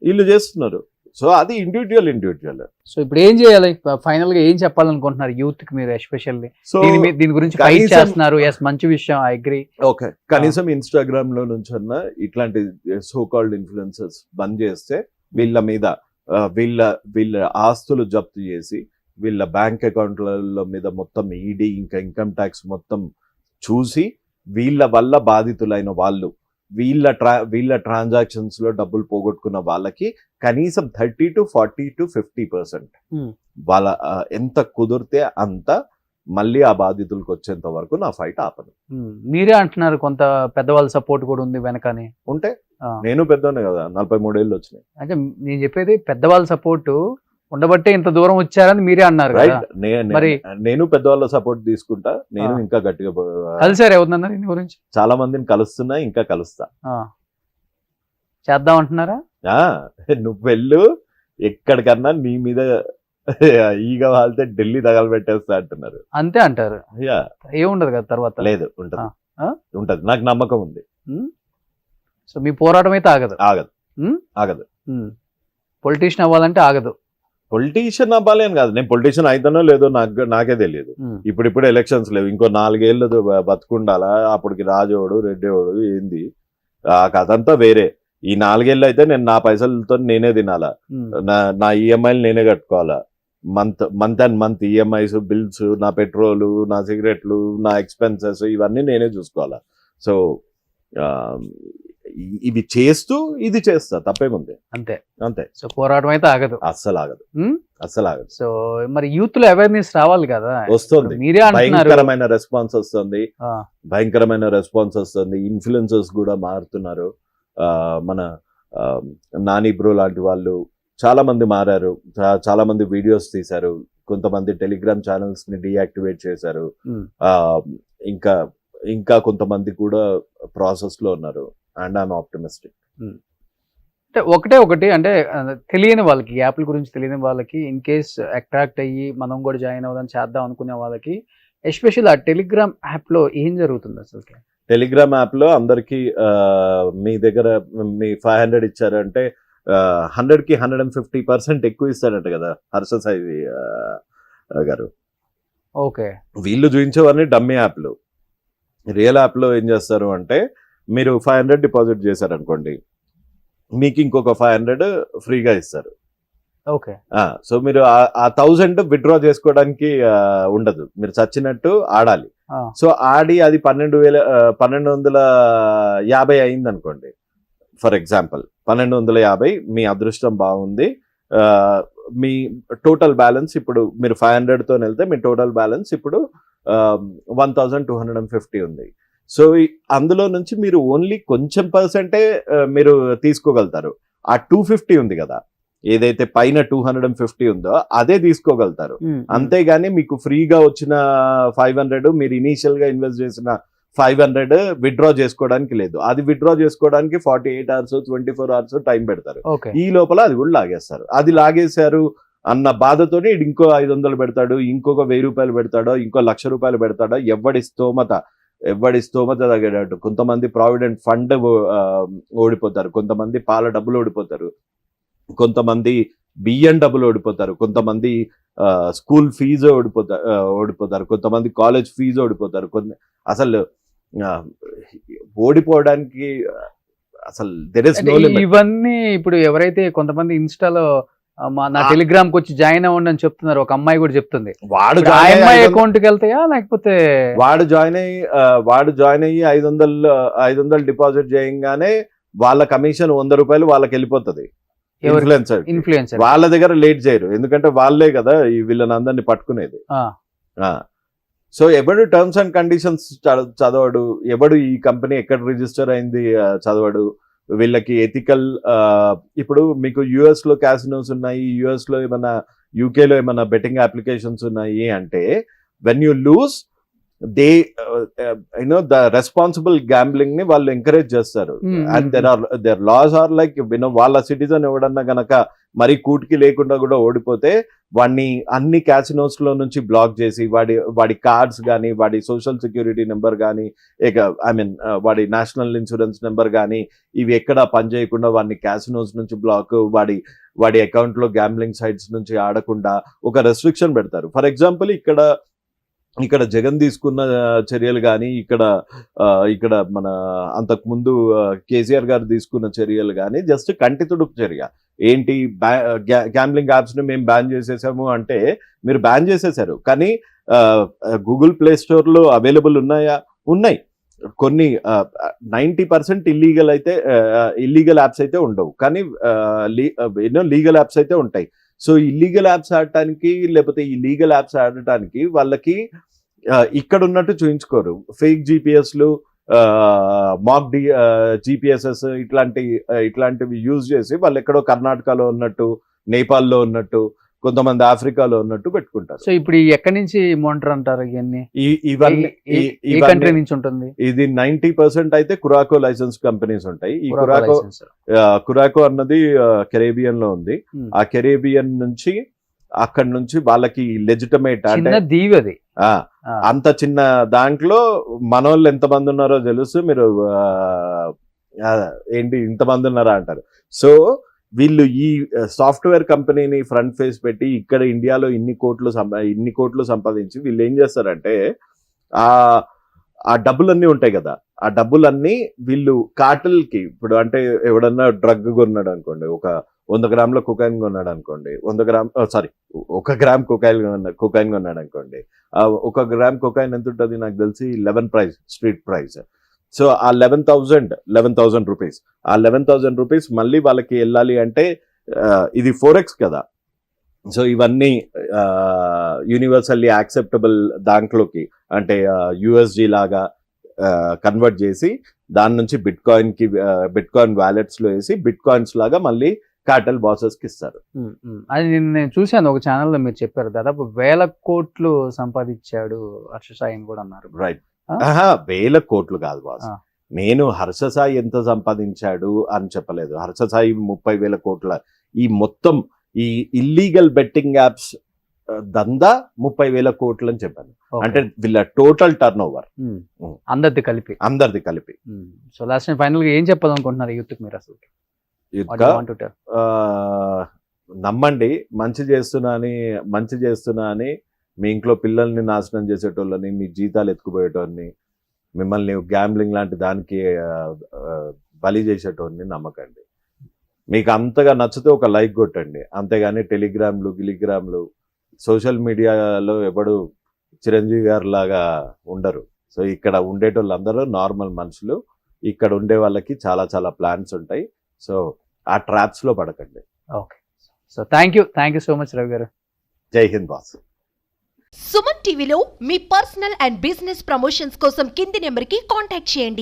వీళ్ళు చేస్తున్నారు. సో అది ఇండివిజువల్. సో ఇప్పుడు ఏం చేయాలి, ఫైనల్ గా ఏం చెప్పాలనుకుంటున్నారు యూత్ కి మీరు ఎస్పెషల్లీ? సో దీని గురించి ఫైట్ చేస్తున్నారు, ఎస్ మంచి విషయం, ఐ అగ్రీ. ఓకే, కనీసం ఇన్స్టాగ్రామ్ లో నుంచి అన్న ఇట్లాంటి సో కాల్డ్ ఇన్ఫ్లుయెన్సర్స్ బంద్ చేస్తే వీళ్ళ మీద వీళ్ళ ఆస్తులు జప్తు చేసి వీళ్ళ బ్యాంక్ అకౌంట్ల మీద మొత్తం ఈడీ ఇంకా ఇన్కమ్ ట్యాక్స్ మొత్తం చూసి వీళ్ళ వల్ల బాధితులైన వాళ్ళు, వీళ్ళ ట్రాన్సాక్షన్స్ లో డబ్బులు పోగొట్టుకున్న వాళ్ళకి కనీసం 30 to 40 to 50% వాళ్ళ ఎంత కుదిరితే అంత మళ్ళీ ఆ బాధితులకు వచ్చేంత వరకు నా ఫైట్ ఆపను. మీరే అంటున్నారు కొంత పెద్దవాళ్ళ సపోర్ట్ కూడా ఉంది వెనకని. ఉంటే నేను పెద్దోనే కదా, 43 ఏళ్ళు వచ్చినాయి. అంటే నేను చెప్పేది పెద్దవాళ్ళ సపోర్ట్ ఉండబట్టే ఇంత దూరం వచ్చారని మీరే అన్నారు కదా. మరి నేను పెద్దవాళ్ళ సపోర్ట్ తీసుకుంటా, నేను ఇంకా గట్టిగా కలిసారు ఎవరినన్నారు దీని గురించి? చాలా మందిని కలుస్తున్నా, ఇంకా కలుస్తా. చేద్దాం అంటున్నారా? నువ్వు వెళ్ళు ఎక్కడికన్నా, నీ మీద ఈగ వాళ్తే ఢిల్లీ తగలబెట్టేస్తా అంటున్నారు. అంతే అంటారు? ఏముండదు కదా తర్వాత? లేదు, ఉంటది, నాకు నమ్మకం ఉంది. సో మీ పోరాటం అయితే ఆగదు. పొలిటీషియన్ అవ్వాలంటే ఆగదు. పొలిటీషియన్ అవ్వాలని కాదు, నేను పొలిటీషియన్ అయితేనో లేదో నాకే తెలియదు. ఇప్పుడు ఎలక్షన్స్ లేవు, ఇంకో 4 ఏళ్ళు బతుకుండాలా, అప్పటికి రాజోడు రెడ్డోడు ఏంది ఆ కథంతా వేరే. ఈ 4 ఏళ్ళు అయితే నేను నా పైసలతో నేనే తినాలా, నా ఈఎంఐలు నేనే కట్టుకోవాలా, month and month EMIs, bills, నా పెట్రోలు, నా సిగరెట్లు, నా ఎక్స్పెన్సెస్ ఇవన్నీ నేనే చూసుకోవాలా. సో ఇవి చేస్తూ ఇది చేస్తా, తప్పేముంది. అంతే. సో పోరాటం అయితే ఆగదు, అస్సలు ఆగదు. సో మరి యూత్ లో అవేర్నెస్ రావాలి కదా, వస్తుంది. మీరే భయంకరమైన రెస్పాన్స్ వస్తుంది. ఇన్ఫ్లుయెన్సర్స్ కూడా మారుతున్నారు. మన నాని బ్రో లాంటి వాళ్ళు చాలా మంది మారారు, చాలా మంది వీడియోస్ తీశారు, కొంతమంది టెలిగ్రామ్ ఛానల్స్ ని డీయాక్టివేట్ చేశారు, ఇంకా కొంతమంది కూడా ప్రాసెస్ లో ఉన్నారు. And I'm optimistic. అంటే ఒకటి అంటే తెలియని వాళ్ళకి, యాప్ల గురించి తెలియని వాళ్ళకి, ఇన్ కేస్ అట్రాక్ట్ అయ్యి మనం కూడా జాయిన్ అవ్వదని చేద్దాం అనుకునే వాళ్ళకి, ఎస్పెషల్ ఆ టెలిగ్రామ్ యాప్ లో ఏం జరుగుతుంది అసలు? టెలిగ్రామ్ యాప్ లో అందరికి మీ దగ్గర మీ 500 ఇచ్చారంటే 100కి 150% ఎక్కువ ఇస్తారంట కదా హర్ష సాయి గారు. ఓకే, వీళ్ళు చూపించేవన్నీ డమ్మీ యాప్లు. రియల్ యాప్ లో ఏం చేస్తారు అంటే, మీరు 500 డిపాజిట్ చేశారనుకోండి, మీకు ఇంకొక 500 ఫ్రీగా ఇస్తారు. ఓకే, సో మీరు ఆ 1000 విత్డ్రా చేసుకోవడానికి ఉండదు, మీరు చచ్చినట్టు ఆడాలి. సో ఆడి అది 1250 అయింది అనుకోండి, ఫర్ ఎగ్జాంపుల్ 1250, మీ అదృష్టం బాగుంది, మీ టోటల్ బ్యాలెన్స్ ఇప్పుడు మీరు 500తో వెళ్తే మీ టోటల్ బ్యాలెన్స్ ఇప్పుడు 1250 ఉంది. సో అందులో నుంచి మీరు ఓన్లీ కొంచెం పర్సెంటే మీరు తీసుకోగలుగుతారు. ఆ 250 ఉంది కదా, ఏదైతే పైన 250 ఉందో అదే తీసుకోగలుగుతారు. అంతేగాని మీకు ఫ్రీగా వచ్చిన 500 మీరు ఇనీషియల్ గా ఇన్వెస్ట్ చేసిన 500 విత్డ్రా చేసుకోవడానికి లేదు. అది విత్డ్రా చేసుకోవడానికి 48 hours 24 hours టైం పెడతారు. ఈ లోపల అది కూడా లాగేస్తారు. అది లాగేశారు అన్న బాధతోనే ఇంకో 500 పెడతాడు, ఇంకొక 1000 రూపాయలు పెడతాడో, ఇంకో 1,00,000 రూపాయలు పెడతాడో, ఎవడి స్తోమత తగ్గేటట్టు. కొంతమంది ప్రావిడెంట్ ఫండ్ ఓడిపోతారు, కొంతమంది పాల డబ్బులు ఓడిపోతారు, కొంతమంది బియ్యం డబ్బులు ఓడిపోతారు, కొంతమంది స్కూల్ ఫీజు ఓడిపోతారు, కొంతమంది కాలేజ్ ఫీజు ఓడిపోతారు. అసలు ఓడిపోవడానికి అసలు ఇవన్నీ ఇప్పుడు ఎవరైతే కొంతమంది ఇన్స్టాలో నా టెలిగ్రామ్ కి వచ్చి జాయిన్ అవ్వండి అని చెప్తున్నారు, ఒక అమ్మాయి కూడా చెప్తుంది, వాడు అకౌంట్ కి వెళ్తాయా లేకపోతే వాడు జాయిన్ అయ్యి 500 డిపాజిట్ చేయగానే వాళ్ళ కమిషన్ 100 రూపాయలు వాళ్ళకి వెళ్ళిపోతుంది. ఇన్ఫ్లుయెన్సర్ వాళ్ళ దగ్గర లేట్ చేయరు, ఎందుకంటే వాళ్ళే కదా వీళ్ళని అందరినీ పట్టుకునేది. సో ఎవడు టర్మ్స్ అండ్ కండిషన్స్ చదవడు, ఎవడు ఈ కంపెనీ ఎక్కడ రిజిస్టర్ అయింది చదవడు, వీళ్ళకి ఎథికల్, ఇప్పుడు మీకు యుఎస్ లో క్యాసినోస్ ఉన్నాయి, యుఎస్ లో ఏమైనా యూకేలో ఏమైనా బెట్టింగ్ అప్లికేషన్స్ ఉన్నాయి అంటే when you lose they you know the responsible gambling ని వాళ్ళు ఎంకరేజ్ చేస్తారు. And their laws are like వాళ్ళ సిటిజన్ ఎవడన్నా గనక మరి కూటికి లేకుండా కూడా ఓడిపోతే వాడిని అన్ని క్యాసినోస్ లో నుంచి బ్లాక్ చేసి వాడి కార్డ్స్ కానీ, వాడి సోషల్ సెక్యూరిటీ నెంబర్ కానీ, వాడి నేషనల్ ఇన్సూరెన్స్ నెంబర్ కానీ ఇవి ఎక్కడ పనిచేయకుండా వాడిని క్యాసినోస్ నుంచి బ్లాక్, వాడి అకౌంట్ లో గ్యాంబ్లింగ్ సైట్స్ నుంచి ఆడకుండా ఒక రెస్ట్రిక్షన్ పెడతారు. ఫర్ ఎగ్జాంపుల్ ఇక్కడ జగన్ తీసుకున్న చర్యలు కానీ, ఇక్కడ మన అంతకుముందు కేసీఆర్ గారు తీసుకున్న చర్యలు కానీ జస్ట్ కంటి తుడుపు చర్య. ఏంటి, గ్యాంబ్లింగ్ యాప్స్ ని మేము బ్యాన్ చేసేసాము అంటే మీరు బ్యాన్ చేసేసారు, కానీ గూగుల్ ప్లే స్టోర్ లో అవైలబుల్ ఉన్నాయా? ఉన్నాయి. కొన్ని 90% ఇల్లీగల్ యాప్స్ అయితే ఉండవు, కానీ ఎన్నో లీగల్ యాప్స్ అయితే ఉంటాయి. సో ఇల్లీగల్ యాప్స్ ఆడటానికి లేకపోతే ఈ లీగల్ యాప్స్ ఆడటానికి వాళ్ళకి ఇక్కడ ఉన్నట్టు చూయించుకోరు. ఫేక్ జీపీఎస్లు, మాక్ జీపీఎస్ఎస్ ఇట్లాంటివి యూజ్ చేసి వాళ్ళు ఎక్కడో కర్ణాటకలో ఉన్నట్టు, నేపాల్లో ఉన్నట్టు, కొంతమంది ఆఫ్రికాలో ఉన్నట్టు పెట్టుకుంటారు. సో ఇప్పుడు ఎక్కడి నుంచి మోనిటర్ అంటారు ఇవన్నీ? ఇవన్నీ కంట్రీ నుంచి ఉంటుంది? ఇది 90% అయితే కురాకో లైసెన్స్ కంపెనీస్ ఉంటాయి. ఈ కురాకో అన్నది కెరేబియన్ లో ఉంది. ఆ కెరేబియన్ నుంచి అక్కడ నుంచి వాళ్ళకి లెజిటమేట్ అంటే దీవి అది. అంత చిన్న దాంట్లో మనోళ్ళు ఎంతమంది ఉన్నారో తెలుసు. మీరు ఏంటి ఇంతమంది ఉన్నారా అంటారు. సో వీళ్ళు ఈ సాఫ్ట్వేర్ కంపెనీని ఫ్రంట్ ఫేస్ పెట్టి ఇక్కడ ఇండియాలో ఇన్ని కోట్లు సంపాదించి వీళ్ళు ఏం చేస్తారంటే ఆ డబ్బులన్నీ ఉంటాయి కదా, ఆ డబ్బులన్నీ వీళ్ళు కార్టెల్కి, ఇప్పుడు అంటే ఎవడన్నా డ్రగ్ కొన్నాడు అనుకోండి, ఒక 100 గ్రాముల కొకైన్ కొన్నాడు అనుకోండి, 1 గ్రామ్ కొకైన్ కొన్నాడు అనుకోండి, 1 గ్రామ్ కొకైన్ ఎంత ఉంటుంది నాకు తెలిసి 11 స్ట్రీట్ ప్రైస్. సో ఆ 11,000 రూపీస్, ఆ 11,000 రూపీస్ మళ్ళీ వాళ్ళకి వెళ్ళాలి అంటే ఇది 4x కదా. సో ఇవన్నీ యూనివర్సల్లీ యాక్సెప్టబుల్ దాంట్లోకి అంటే యుఎస్జి లాగా కన్వర్ట్ చేసి దాని నుంచి బిట్కాయిన్ వ్యాలెట్స్ లో వేసి బిట్కాయిన్స్ లాగా మళ్ళీ కార్టెల్ బాసెస్ కి ఇస్తారు. అది నేను చూశాను ఒక ఛానల్లో, మీరు చెప్పారు దాదాపు 1000 కోట్లు సంపాదించాడు హర్ష సాయి అని కూడా అన్నారు. రైట్. 1000 కోట్లు కాదు బాస్, నేను హర్ష సాయి ఎంత సంపాదించాడు అని చెప్పలేదు. హర్ష సాయి 30,000 కోట్ల ఈ మొత్తం ఈ ఇల్లీగల్ బెట్టింగ్ యాప్స్ దందా 30,000 కోట్లు అని చెప్పాను. అంటే వీళ్ళ టోటల్ టర్న్ ఓవర్ అందరిది కలిపి. సో లాస్ట్ ఫైనల్ గా ఏం చెప్పాలనుకుంటున్నారు యూత్ కి మీరు? అసలు నమ్మండి, మంచి చేస్తున్నా అని మీ ఇంట్లో పిల్లల్ని నాశనం చేసేటోళ్ళని, మీ జీతాలు ఎత్తుకుపోయేటోళ్ళని, మిమ్మల్ని గ్యాంబ్లింగ్ లాంటి దానికి బలి చేసేటోళ్ళని నమ్మకండి. మీకు అంతగా నచ్చితే ఒక లైక్ కొట్టండి, అంతేగాని గిలిగ్రామ్లు సోషల్ మీడియాలో ఎవడు చిరంజీవి గారు లాగా ఉండరు. సో ఇక్కడ ఉండేటోళ్ళందరూ నార్మల్ మనుషులు. ఇక్కడ ఉండే వాళ్ళకి చాలా చాలా ప్లాన్స్ ఉంటాయి. సో ఆ ట్రాప్స్ లో పడకండి. Okay, so thank you so much Ravi గారు. జై హింద్ బాస్. సుమన్ టీవీలో మీ పర్సనల్ అండ్ బిజినెస్ ప్రమోషన్స్ కోసం కింది నెంబర్కి కాంటాక్ట్ చేయండి.